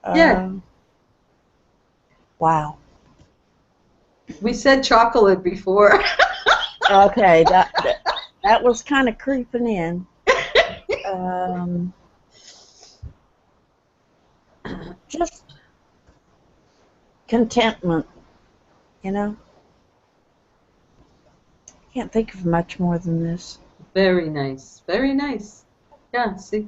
[SPEAKER 2] Yeah.
[SPEAKER 11] Wow.
[SPEAKER 2] We said chocolate before.
[SPEAKER 11] Okay, that was kind of creeping in. Just contentment, you know. Can't think of much more than this.
[SPEAKER 2] Very nice. Very nice. Yeah, see?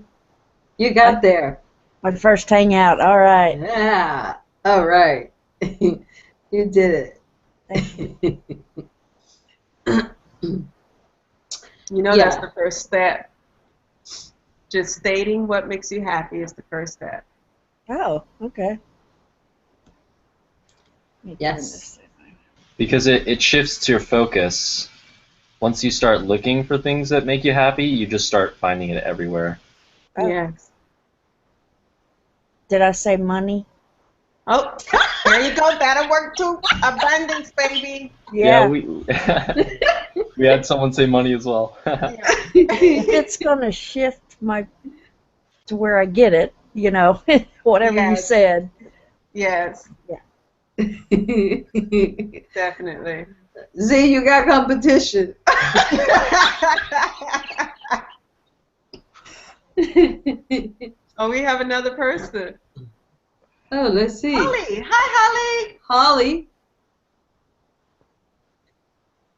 [SPEAKER 2] You got there.
[SPEAKER 11] My first hangout. All right.
[SPEAKER 2] Yeah. All right. You did it.
[SPEAKER 1] You know,
[SPEAKER 2] Yeah.
[SPEAKER 1] that's the first step. Just stating what makes you happy is the first step.
[SPEAKER 11] Oh, okay.
[SPEAKER 2] Yes.
[SPEAKER 8] Because it shifts your focus. Once you start looking for things that make you happy, you just start finding it everywhere.
[SPEAKER 11] Oh.
[SPEAKER 1] Yes.
[SPEAKER 11] Did I say money?
[SPEAKER 1] Oh, there you go. That'll work too. Abundance, baby.
[SPEAKER 8] Yeah, we we had someone say money as well.
[SPEAKER 11] If it's gonna shift to where I get it, you know, whatever you
[SPEAKER 1] Yes.
[SPEAKER 11] said.
[SPEAKER 1] Yes.
[SPEAKER 11] Yeah.
[SPEAKER 1] Definitely.
[SPEAKER 2] Z, you got competition.
[SPEAKER 1] Oh, we have another person.
[SPEAKER 2] Oh, let's see.
[SPEAKER 1] Holly. Hi, Holly.
[SPEAKER 2] Holly.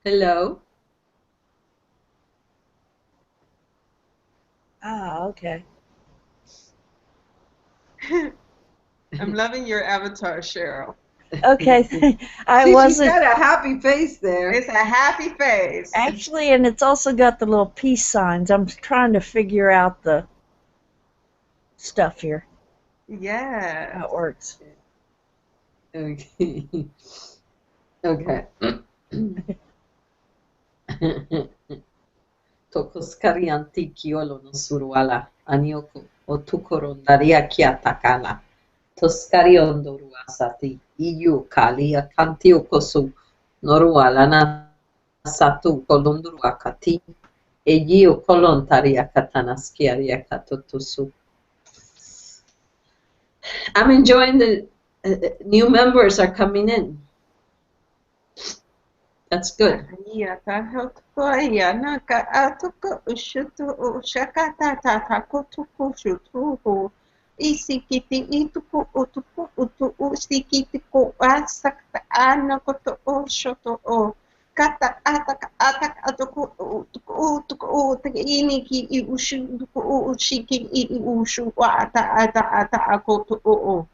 [SPEAKER 2] Hello.
[SPEAKER 11] Ah, okay.
[SPEAKER 1] I'm loving your avatar, Cheryl.
[SPEAKER 11] Okay, I
[SPEAKER 2] See,
[SPEAKER 11] wasn't
[SPEAKER 2] she's got a happy face there.
[SPEAKER 1] It's a happy face.
[SPEAKER 11] actually, and it's also got the little peace signs. I'm trying to figure out the stuff here,
[SPEAKER 1] Yeah.
[SPEAKER 11] how it works.
[SPEAKER 2] Okay. Okay. Tokoskari antiki olo no suruala anioko o tukoron daria kiatakala. Toskari ondoru asati iyu kali akantio kosu noruala na satu kolonduru akati egiu kolontari akatanaski aria katotusu. I'm enjoying the new members are coming in. That's good.
[SPEAKER 1] Isikiti ituku utuku utu usikiti ko asakta anakoto o shoto o kata ataka ataka atuku utuku utuku utaki iniki I ushu utuku ushiki I ushu wa ata ata ata akoto o.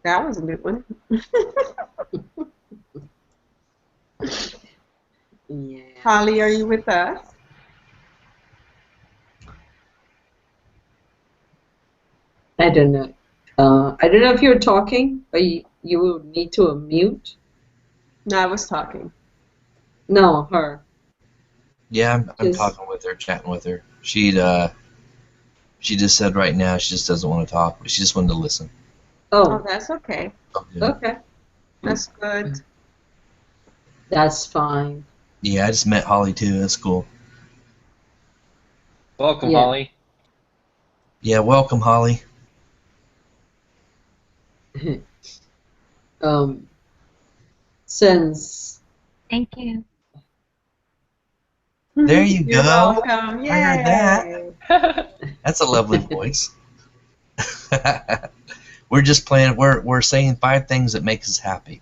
[SPEAKER 1] That was a good one.
[SPEAKER 2] Yeah.
[SPEAKER 1] Holly, are you with us?
[SPEAKER 2] I don't know. I don't know if you're talking, but you will need to unmute.
[SPEAKER 1] No, I was talking.
[SPEAKER 2] No, her.
[SPEAKER 3] Yeah, I'm
[SPEAKER 2] Just-
[SPEAKER 3] talking with her, chatting with her. She just said right now she just doesn't want to talk, but she just wanted to listen.
[SPEAKER 1] Oh,
[SPEAKER 2] Oh,
[SPEAKER 1] that's okay.
[SPEAKER 2] okay.
[SPEAKER 1] That's good.
[SPEAKER 2] That's fine.
[SPEAKER 3] Yeah, I just met Holly too. That's cool.
[SPEAKER 8] Welcome,
[SPEAKER 2] Yeah.
[SPEAKER 8] Holly.
[SPEAKER 3] Yeah, welcome, Holly.
[SPEAKER 2] Since
[SPEAKER 12] Thank you.
[SPEAKER 3] There you
[SPEAKER 1] You're
[SPEAKER 3] go.
[SPEAKER 1] welcome. Yay.
[SPEAKER 3] I heard that. That's a lovely voice. We're just playing. We're saying 5 things that make us happy.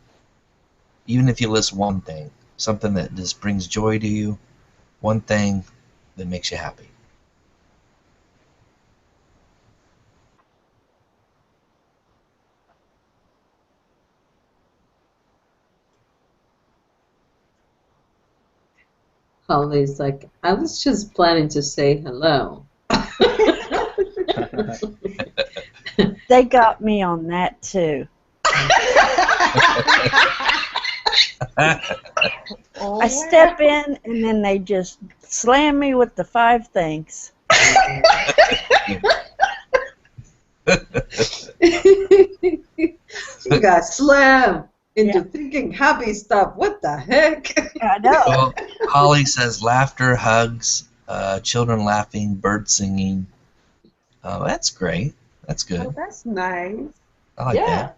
[SPEAKER 3] Even if you list one thing, something that just brings joy to you, one thing that makes you happy.
[SPEAKER 2] Holly's like, I was just planning to say hello.
[SPEAKER 11] They got me on that too.
[SPEAKER 1] Oh,
[SPEAKER 11] I step in and then they just slam me with the 5 things.
[SPEAKER 2] You got slammed. into thinking happy stuff. What the heck?
[SPEAKER 11] I know.
[SPEAKER 3] Well, Holly says laughter, hugs, children laughing, birds singing. That's great. That's good.
[SPEAKER 1] Oh, that's nice.
[SPEAKER 3] I like that.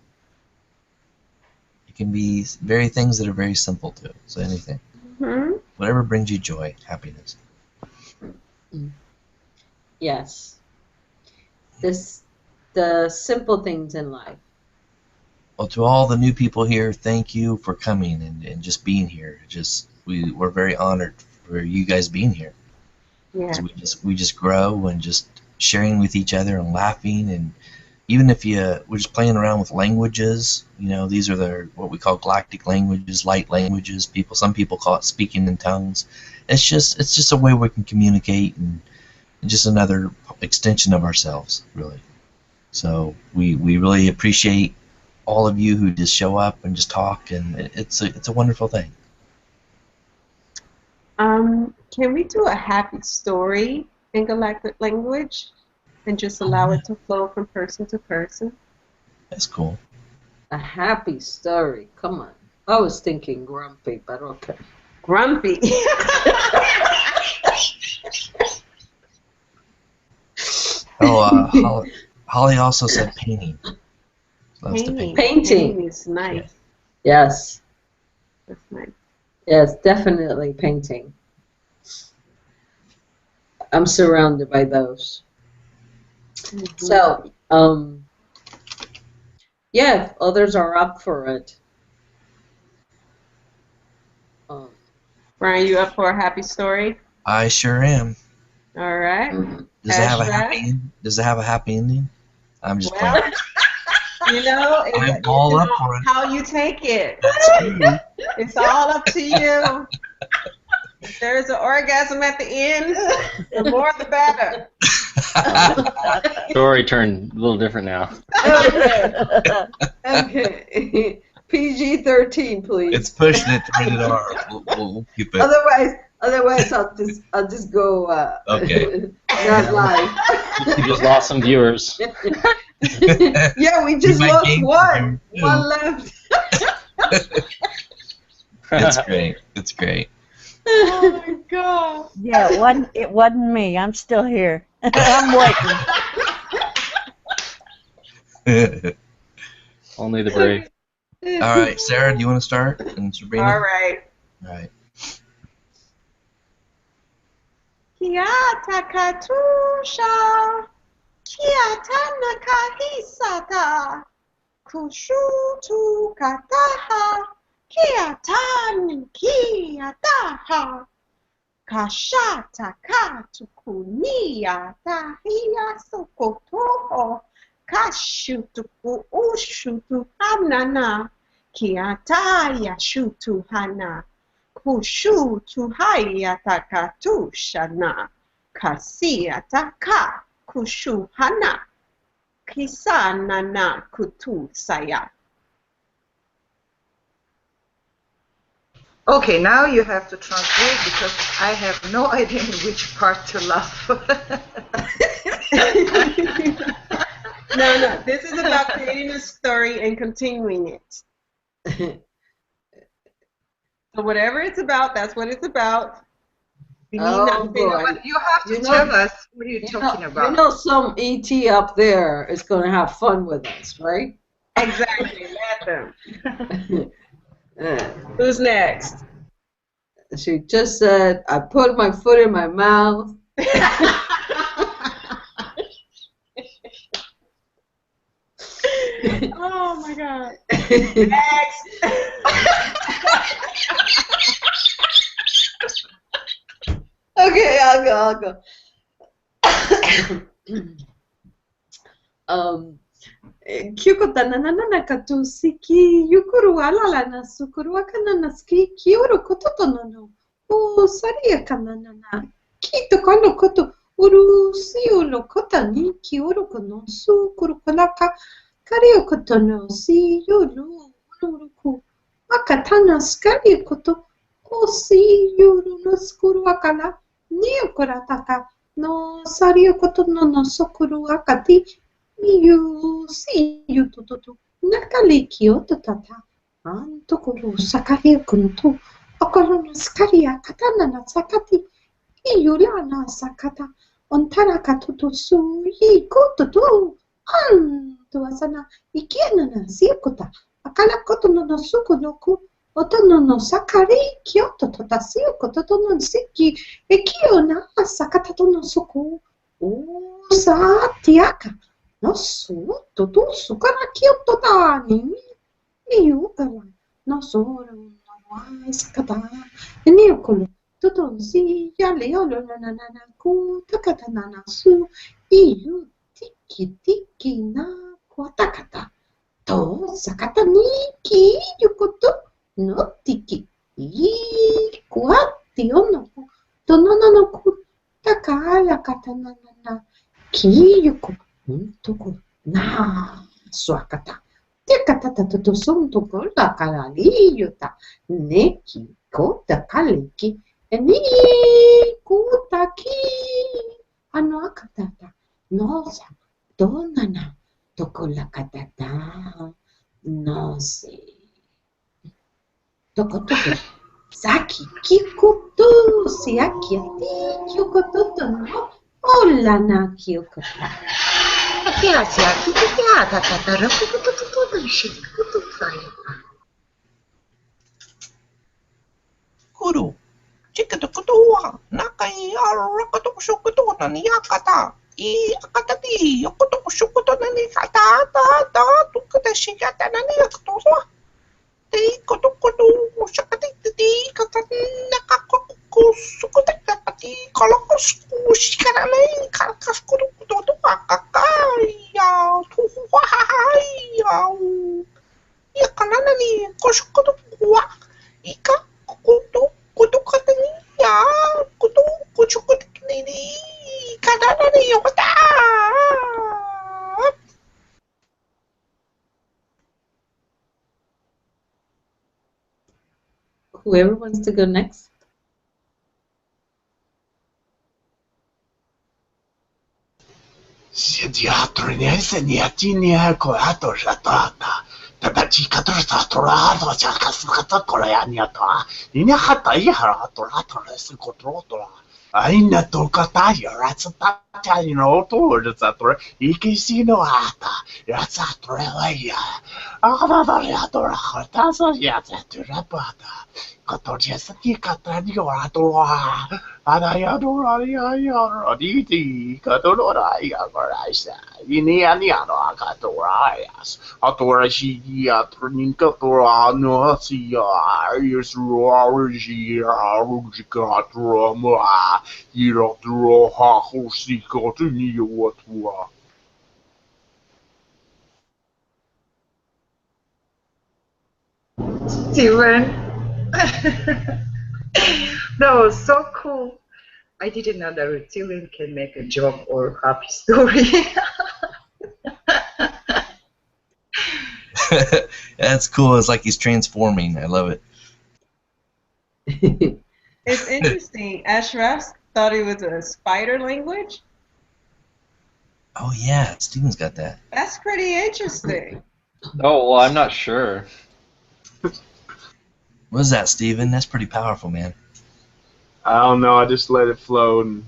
[SPEAKER 3] It can be very things that are very simple too. So anything.
[SPEAKER 1] Mm-hmm.
[SPEAKER 3] Whatever brings you joy, happiness.
[SPEAKER 2] Yes. The simple things in life.
[SPEAKER 3] Well, to all the new people here, thank you for coming and just being here. We're very honored for you guys being here.
[SPEAKER 1] Yeah.
[SPEAKER 3] So we just grow and just sharing with each other and laughing, and even if we're just playing around with languages. These are what we call galactic languages, light languages. Some people call it speaking in tongues. It's just a way we can communicate and just another extension of ourselves, really. So we really appreciate all of you who just show up and just talk, and it's a wonderful thing.
[SPEAKER 1] Can we do a happy story in galactic language and just allow it to flow from person to person?
[SPEAKER 3] That's cool.
[SPEAKER 2] A happy story. Come on. I was thinking grumpy, but okay.
[SPEAKER 1] Grumpy.
[SPEAKER 3] Holly also said painting. Loves to paint.
[SPEAKER 2] Painting
[SPEAKER 1] is nice.
[SPEAKER 2] Yes.
[SPEAKER 1] That's nice.
[SPEAKER 2] Yes, definitely painting. I'm surrounded by those.
[SPEAKER 1] Mm-hmm.
[SPEAKER 2] So, yeah, if others are up for it.
[SPEAKER 1] Brian, you up for a happy story?
[SPEAKER 3] I sure am.
[SPEAKER 1] All right.
[SPEAKER 3] Does it have a happy ending? I'm just playing.
[SPEAKER 1] It's
[SPEAKER 3] all up for it.
[SPEAKER 1] How you take it.
[SPEAKER 3] That's true.
[SPEAKER 1] It's all up to you. If there's an orgasm at the end, the more the better.
[SPEAKER 8] Story turned a little different now.
[SPEAKER 2] Okay. PG-13, please.
[SPEAKER 3] It's pushing it to rated R. We'll keep it.
[SPEAKER 2] Otherwise, I'll just go.
[SPEAKER 3] Okay.
[SPEAKER 2] Not live.
[SPEAKER 8] You just lost some viewers.
[SPEAKER 2] Yeah, we just lost one. One left.
[SPEAKER 3] It's great. It's great.
[SPEAKER 1] Oh my God.
[SPEAKER 11] Yeah, it wasn't me. I'm still here. I'm waiting.
[SPEAKER 8] Only the brave.
[SPEAKER 3] All right, Sarah, do you want to start? And Sabrina?
[SPEAKER 1] All right.
[SPEAKER 3] All right.
[SPEAKER 1] Kiata katusha, kiata nakahisata, kushutu kataha, kiata kiataha, kashata katukunia tahia sokotoho, kashutuku ushutu hanana, kiata yashutu hana. Kushu tuhaya takatu shana, kasia taka kushu hana, kisana na kutu saya.
[SPEAKER 7] Okay, now you have to translate because I have no idea in which part to laugh.
[SPEAKER 1] No, this is about creating a story and continuing it. So whatever it's about, that's what it's about.
[SPEAKER 7] You have to tell us what you're talking about.
[SPEAKER 2] Some ET up there is going to have fun with us, right?
[SPEAKER 1] Exactly. Let them. Who's next?
[SPEAKER 2] She just said, I put my foot in my mouth.
[SPEAKER 1] Oh my God. Next.
[SPEAKER 2] Okay, I'll go. Kyukota nanana katusiki yukuru alala na sukuru akanana ski kiuru kototo no o saria kanana kito kono koto uru siu no kota ni kiuru kono sukuru konaka kario koto no si yuru uruku akatana skari koto o si yuru no sukuru akana ni okorataka no sario koto no sukuru akati you see you to nakali kyoto tata
[SPEAKER 12] Antokoro sakaria kunto. Okorona skaria katana na sakati. Iyulana sakata. Ontara katuto su yi kototo. Antuasana ikiana na siokota. Akala kotono no suko no ku. Otono no sakari kyoto totasio kototo no siki. Ekio na sakata to no suko. O sa tiaka. No su toto sukara kyoto ta ni. Iukara. No soro no wa sakata. Niokolo. Totonsi ya leolo na na na ku takata na na su iu tiki tiki na kwatakata to sakata ni ki yukoto no tiki i kwati ono to no no no ku takala kata na na na ki yuko toko na swakata tekata to son toko la kala liyota neki kota kaleki ni kutaki ano akatata nosa donana tokola katata no se toko saki kikuto siaki ati kyokoto no ola na kyokota kia siaki kia katata rakuto shikuto sai
[SPEAKER 13] Kuru. Chikatakutua, Nakai Arakatokushokuto Naniakata, I Akatati, Yokotokushokuto Nanikata, Tukata Shikata Naniakatoa, Te Kotokoto, Shakati, Katanakaku, Sukotakati, Kolokosku, Shikarame, Kalkaskoto, Akakaya, Tuhuaya, Yakanani, Koshokoto, Ika, Koto.
[SPEAKER 2] Whoever wants to go next.
[SPEAKER 14] Aina tokata yaratata no to zatore ikisino ata yatsatore laya agada yatora khataso yatsatura pata kotoje saki katani oratora ada yadora ya diti katolora ya goraisa ini ani ano akatora yas atora shi yatronin katora no siya yesruarji arujikatora ma Iraturo Hahosiko to Niwatua.
[SPEAKER 7] Steven, that was so cool. I didn't know that reptilian can make a joke or happy story.
[SPEAKER 3] That's cool. It's like he's transforming. I love it.
[SPEAKER 1] It's interesting. Ashraf thought it was a spider language.
[SPEAKER 3] Oh yeah, Steven's got that.
[SPEAKER 1] That's pretty interesting.
[SPEAKER 8] Oh, well, I'm not sure.
[SPEAKER 3] What is that, Steven? That's pretty powerful, man.
[SPEAKER 10] I don't know. I just let it flow and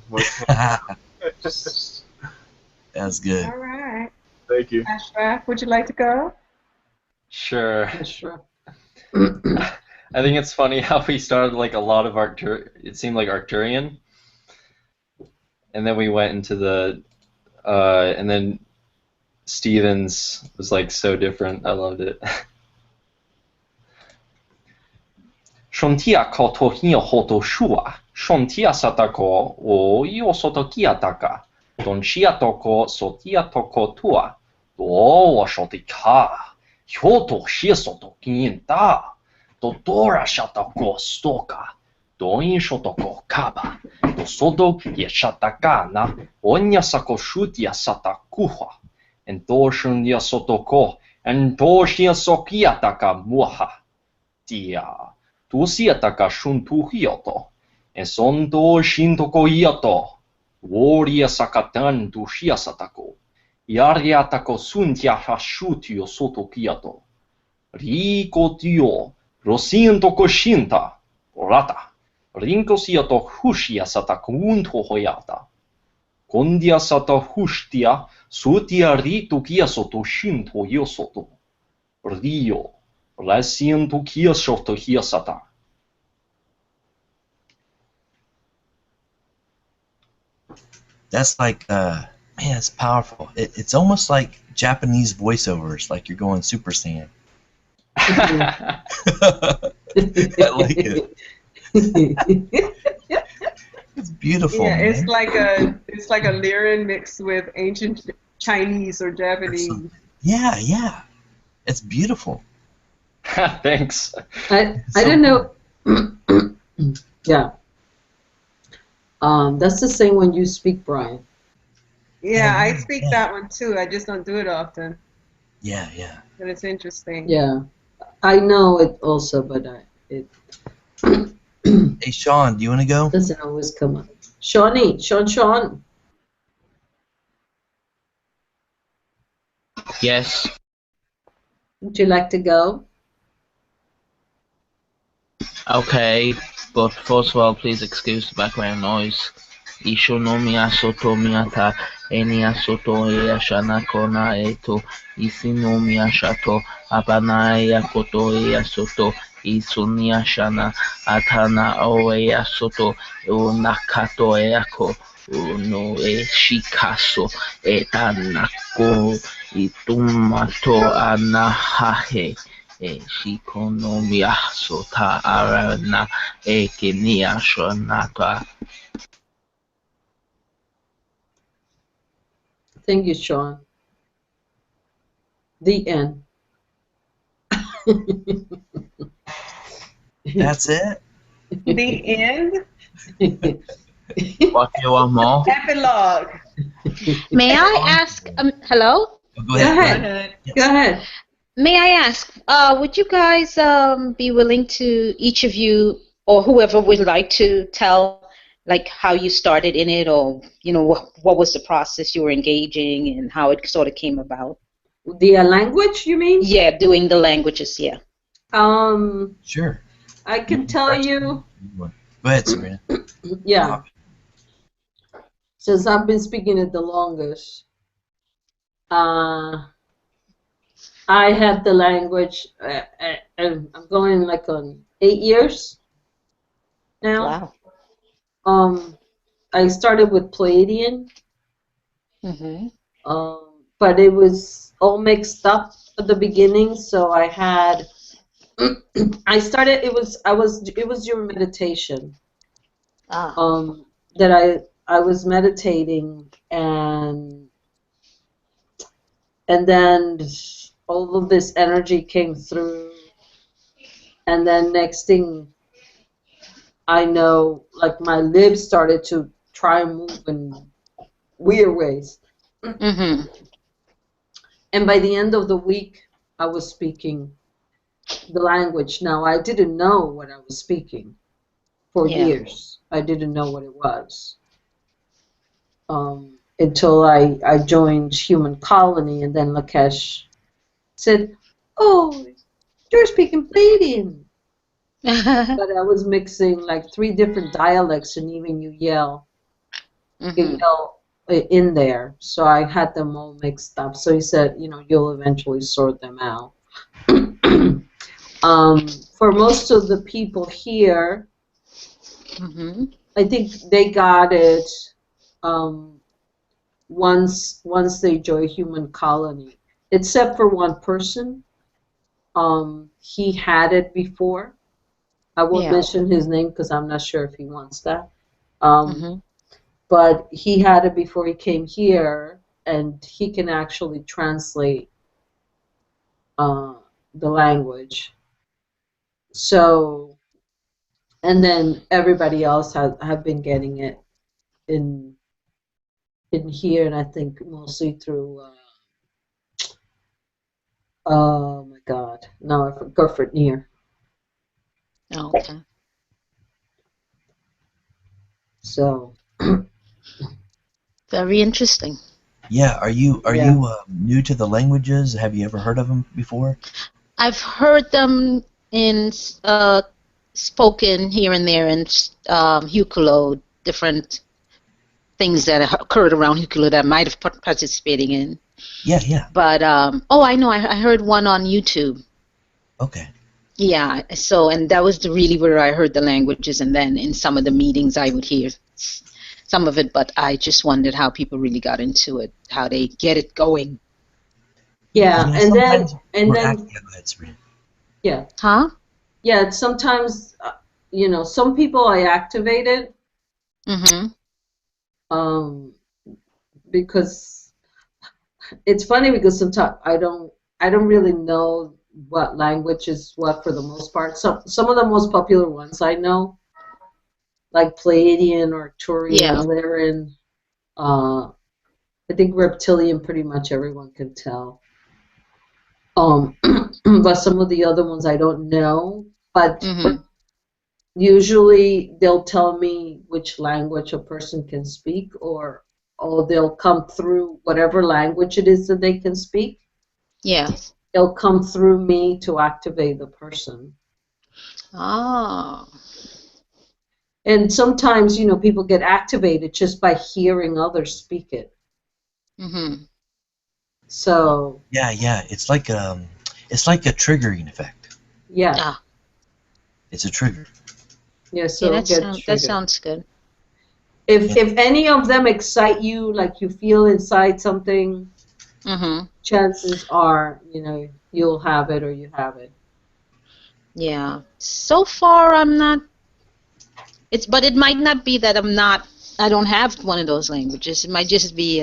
[SPEAKER 3] That's good.
[SPEAKER 1] All right.
[SPEAKER 10] Thank you.
[SPEAKER 1] Ashraf, would you like to go?
[SPEAKER 8] Sure. I think it's funny how we started like a lot of it seemed like Arcturian, and then we went into the, and then Stevens was like so different. I loved it. Shontia ko tohio hoto shua, shontia satako o io sotokia taka, donshia toko sotia toko tua, do wa shotika, hyoto shia sotokin ta. Dodora shatako stoka, doin shotoko kaba, do sodo ye shatakana, onya sako shutia satakuha, and doshun ya sotoko, and doshia sokiataka muha. Dia, tusiataka shuntu hioto, and son doshin toko hioto, woria sakatan dushia satako, yariatako suntia hashutio sotokiato. Rikotio, Rosiento Koshinta, Orata, Rinkosiato Hushia Sata Kunto Hoyata, Kondia Sata Hushtia, Sutia Ritu Kiasoto Shinto Yosoto, Rio, Lasiento Kiasoto Hiasata.
[SPEAKER 3] That's like, man, it's powerful. It's almost like Japanese voiceovers, like you're going Super Saiyan. I like it. It's beautiful.
[SPEAKER 1] Yeah,
[SPEAKER 3] man.
[SPEAKER 1] it's like a Lyran mixed with ancient Chinese or Japanese.
[SPEAKER 3] Yeah, yeah. It's beautiful.
[SPEAKER 8] Thanks.
[SPEAKER 2] I don't know. Yeah. That's the same when you speak, Brian.
[SPEAKER 1] Yeah, I speak that one too. I just don't do it often.
[SPEAKER 3] Yeah, yeah.
[SPEAKER 1] But it's interesting.
[SPEAKER 2] Yeah. I know it also, but it
[SPEAKER 3] Hey, Sean, do you want to go?
[SPEAKER 2] doesn't always come up. Sean.
[SPEAKER 6] Yes.
[SPEAKER 2] Would you like to go?
[SPEAKER 6] Okay, but first of all, please excuse the background noise. Ishonomiya soto miyata enia soto ea shana kona eto isinomiya shato abanaya koto ea soto isunia shana atana oea soto unakato eako uno e shikaso etanako itumato anahahe shikonomiya sota arana ekenia shonata.
[SPEAKER 2] Thank you, Sean. The end.
[SPEAKER 3] That's it?
[SPEAKER 1] The end?
[SPEAKER 6] What you want more?
[SPEAKER 1] Epilogue.
[SPEAKER 9] May I ask? Hello.
[SPEAKER 3] Go ahead.
[SPEAKER 2] Go ahead.
[SPEAKER 9] May I ask? Would you guys be willing to, each of you or whoever would like to tell, like, how you started in it, or what was the process you were engaging and how it sort of came about?
[SPEAKER 2] The language, you mean?
[SPEAKER 9] Yeah, doing the languages. Yeah.
[SPEAKER 3] Sure.
[SPEAKER 2] I can tell you.
[SPEAKER 3] Go ahead, Sabrina.
[SPEAKER 2] Yeah. Since I've been speaking it the longest, I have the language. I'm going like on 8 years now.
[SPEAKER 9] Wow.
[SPEAKER 2] I started with Pleiadian.
[SPEAKER 9] Mm-hmm.
[SPEAKER 2] But it was all mixed up at the beginning, so I had. It was during meditation. That I was meditating and then all of this energy came through, and then next thing I know, like my lips started to try and move in weird ways.
[SPEAKER 9] Mm-hmm.
[SPEAKER 2] And by the end of the week, I was speaking the language. Now, I didn't know what I was speaking for years. I didn't know what it was until I joined Human Colony, and then Lakesh said, "Oh, you're speaking Pleiadian." But I was mixing like 3 different dialects, and even you yell in there. So I had them all mixed up. So he said, you'll eventually sort them out. For most of the people here, I think they got it once they joined Human Colony, except for one person. He had it before. I won't mention his name because I'm not sure if he wants that. But he had it before he came here, and he can actually translate the language. So, and then everybody else have been getting it in here, and I think mostly through. Oh my God! No, I forgot Near.
[SPEAKER 9] Oh, okay.
[SPEAKER 2] So.
[SPEAKER 9] Very interesting.
[SPEAKER 3] Yeah, are you new to the languages? Have you ever heard of them before?
[SPEAKER 9] I've heard them in spoken here and there in Huculo, different things that occurred around Huculo that I might have participating in.
[SPEAKER 3] Yeah.
[SPEAKER 9] But I know I heard one on YouTube.
[SPEAKER 3] Okay.
[SPEAKER 9] Yeah, so and that was really where I heard the languages, and then in some of the meetings I would hear some of it, but I just wondered how people really got into it, how they get it going.
[SPEAKER 2] Yeah,
[SPEAKER 3] You know,
[SPEAKER 2] and then
[SPEAKER 3] sometimes
[SPEAKER 2] and
[SPEAKER 3] we're
[SPEAKER 2] then
[SPEAKER 3] act- yeah, go ahead, Sabrina.
[SPEAKER 2] yeah,
[SPEAKER 9] Huh?
[SPEAKER 2] yeah. Sometimes some people I activated because it's funny because sometimes I don't really know what language is what for the most part. Some of the most popular ones I know, like Pleiadian or Turian,
[SPEAKER 9] Yeah.
[SPEAKER 2] Lyran. I think Reptilian, pretty much everyone can tell. But some of the other ones I don't know. But usually they'll tell me which language a person can speak, or they'll come through whatever language it is that they can speak.
[SPEAKER 9] Yes.
[SPEAKER 2] It'll come through me to activate the person.
[SPEAKER 9] Oh.
[SPEAKER 2] And sometimes, people get activated just by hearing others speak it. So
[SPEAKER 3] Yeah. It's like a triggering effect.
[SPEAKER 2] yeah.
[SPEAKER 3] It's a trigger.
[SPEAKER 2] Yeah, so
[SPEAKER 9] Yeah,
[SPEAKER 2] get
[SPEAKER 9] that
[SPEAKER 2] triggered.
[SPEAKER 9] sounds good.
[SPEAKER 2] If any of them excite you, like you feel inside something, chances are, you'll have it or you have it.
[SPEAKER 9] Yeah. So far, I'm not. But it might not be that I don't have one of those languages. It might just be.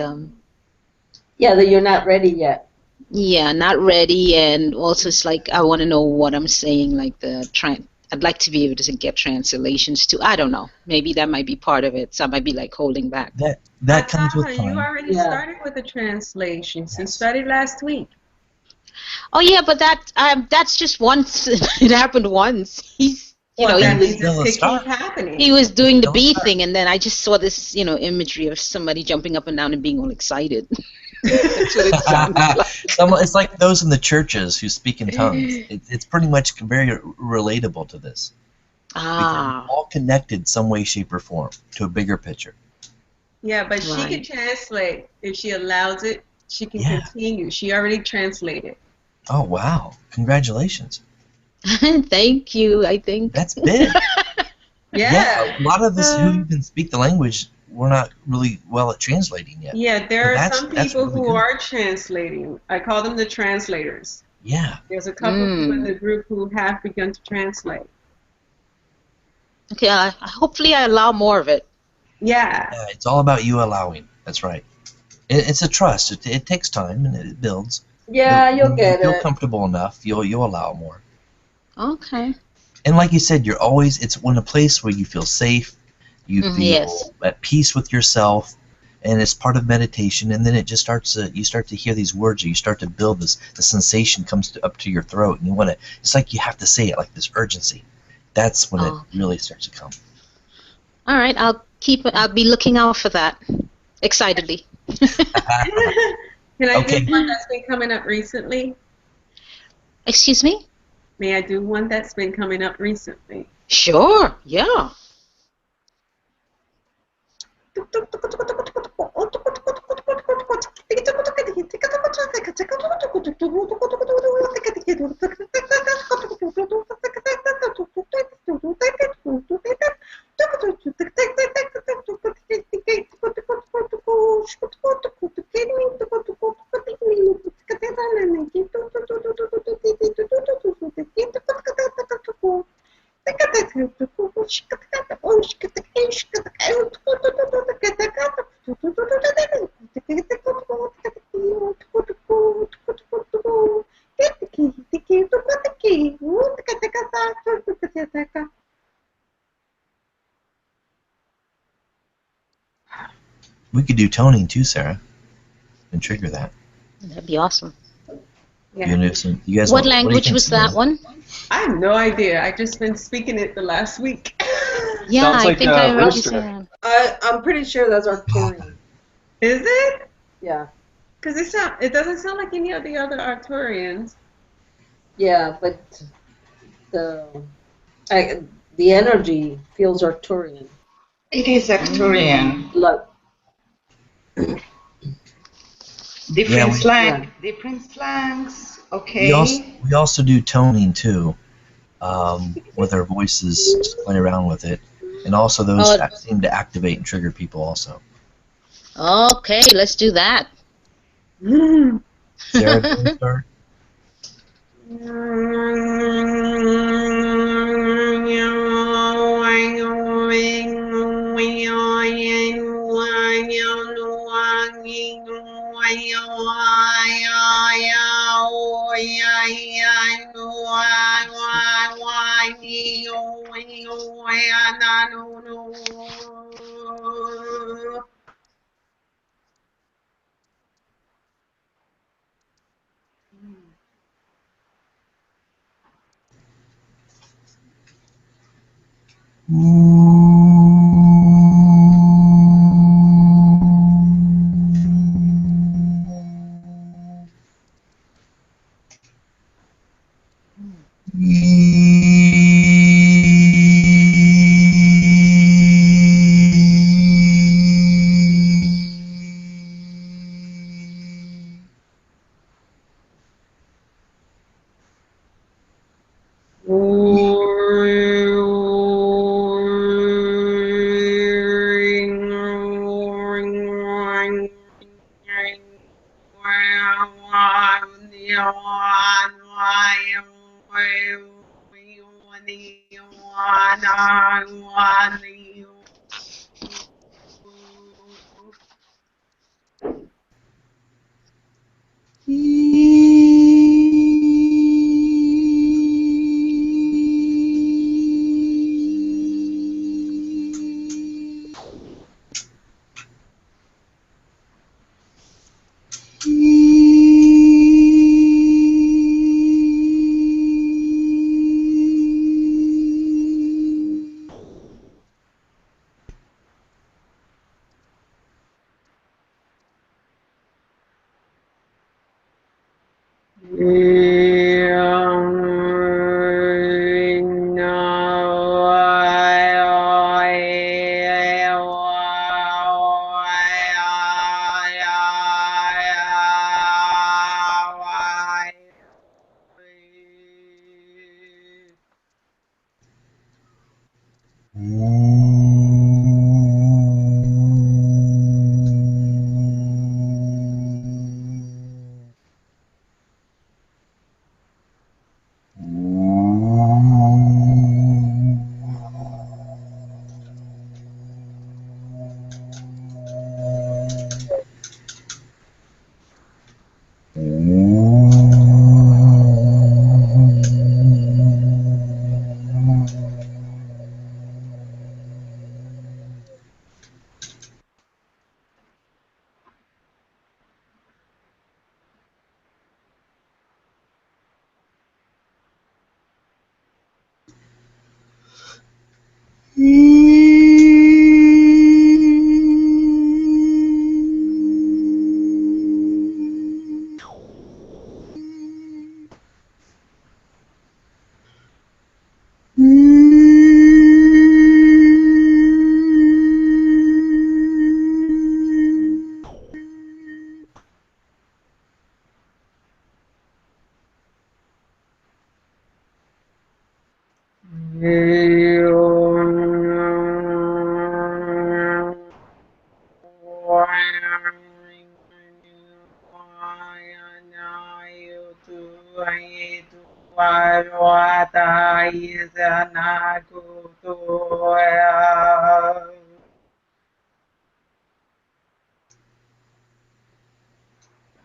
[SPEAKER 2] Yeah, that you're not ready yet.
[SPEAKER 9] Yeah, not ready, and also it's like I want to know what I'm saying. Like I'd like to be able to get translations too. I don't know. Maybe that might be part of it. So I might be like holding back.
[SPEAKER 3] That comes with
[SPEAKER 1] You
[SPEAKER 3] time.
[SPEAKER 1] already started with the translations. You started last week.
[SPEAKER 9] Oh yeah, but that's just once. It happened once. He was doing the bee thing, and then I just saw this, imagery of somebody jumping up and down and being all excited. That's what it sounds like.
[SPEAKER 3] It's like those in the churches who speak in tongues. It's pretty much very relatable to this. Because we're all connected some way, shape, or form to a bigger picture.
[SPEAKER 1] Yeah, but she can translate. If she allows it, she can continue. She already translated.
[SPEAKER 3] Oh, wow. Congratulations.
[SPEAKER 9] Thank you, I think.
[SPEAKER 3] That's big.
[SPEAKER 1] Yeah.
[SPEAKER 3] A lot of us who even speak the language, we're not really well at translating yet.
[SPEAKER 1] Yeah, there are some people
[SPEAKER 3] really
[SPEAKER 1] who
[SPEAKER 3] good.
[SPEAKER 1] are translating. I call them the translators.
[SPEAKER 3] Yeah.
[SPEAKER 1] There's a couple people in the group who have begun to translate.
[SPEAKER 9] Okay, hopefully I allow more of it.
[SPEAKER 1] Yeah.
[SPEAKER 3] It's all about you allowing. That's right. It's a trust. It takes time and it builds.
[SPEAKER 2] Yeah, you'll
[SPEAKER 3] When
[SPEAKER 2] get
[SPEAKER 3] you
[SPEAKER 2] it.
[SPEAKER 3] feel comfortable enough, you'll allow more.
[SPEAKER 9] Okay.
[SPEAKER 3] And like you said, it's in a place where you feel safe, you feel at peace with yourself, and it's part of meditation. And then it just you start to hear these words, or you start to build the sensation comes up to your throat, and it's like you have to say it, like this urgency. That's when it really starts to come.
[SPEAKER 9] All right, I'll be looking out for that excitedly.
[SPEAKER 1] Can I do one that's been coming up recently?
[SPEAKER 9] Excuse me?
[SPEAKER 1] May I do one that's been coming up recently?
[SPEAKER 9] Sure, yeah.
[SPEAKER 3] We could do toning too, Sarah, and trigger that.
[SPEAKER 9] That'd be awesome.
[SPEAKER 1] Yeah.
[SPEAKER 3] You guys
[SPEAKER 9] What language was that one?
[SPEAKER 1] I have no idea. I just been speaking it the last week.
[SPEAKER 9] Yeah,
[SPEAKER 8] Sounds
[SPEAKER 9] I
[SPEAKER 8] like,
[SPEAKER 9] think I heard you
[SPEAKER 8] Rooster.
[SPEAKER 9] say that.
[SPEAKER 2] I'm pretty sure that's Arcturian.
[SPEAKER 1] Is it?
[SPEAKER 2] Yeah.
[SPEAKER 1] Because it doesn't sound like any of the other Arcturians.
[SPEAKER 2] Yeah, but the the energy feels Arcturian.
[SPEAKER 7] It is Arcturian.
[SPEAKER 2] Like,
[SPEAKER 7] Different
[SPEAKER 3] we-
[SPEAKER 7] slang,
[SPEAKER 2] yeah.
[SPEAKER 7] different slangs.
[SPEAKER 3] We
[SPEAKER 7] Okay.
[SPEAKER 3] also do toning too, with our voices, just play around with it, and also those seem to activate and trigger people also.
[SPEAKER 9] Okay, let's do that.
[SPEAKER 3] Sarah, do you want to start?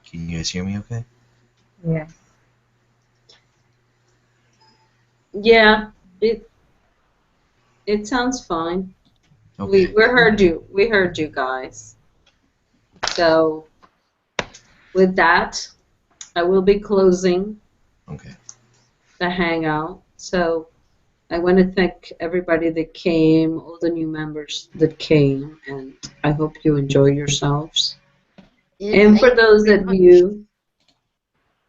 [SPEAKER 3] Can you guys hear me okay?
[SPEAKER 7] Yes.
[SPEAKER 2] Yeah, it sounds fine.
[SPEAKER 3] Okay.
[SPEAKER 2] We heard you. We heard you guys. So with that, I will be closing the hangout. So I want to thank everybody that came, all the new members that came, and I hope you enjoy yourselves. And for those that view,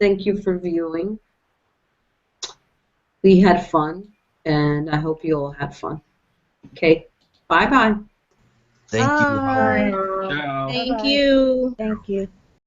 [SPEAKER 2] thank you for viewing. We had fun, and I hope you all had fun. Okay, bye-bye.
[SPEAKER 3] Thank you.
[SPEAKER 9] Bye.
[SPEAKER 8] Ciao.
[SPEAKER 9] Thank
[SPEAKER 11] Bye-bye.
[SPEAKER 9] you.
[SPEAKER 11] Thank you.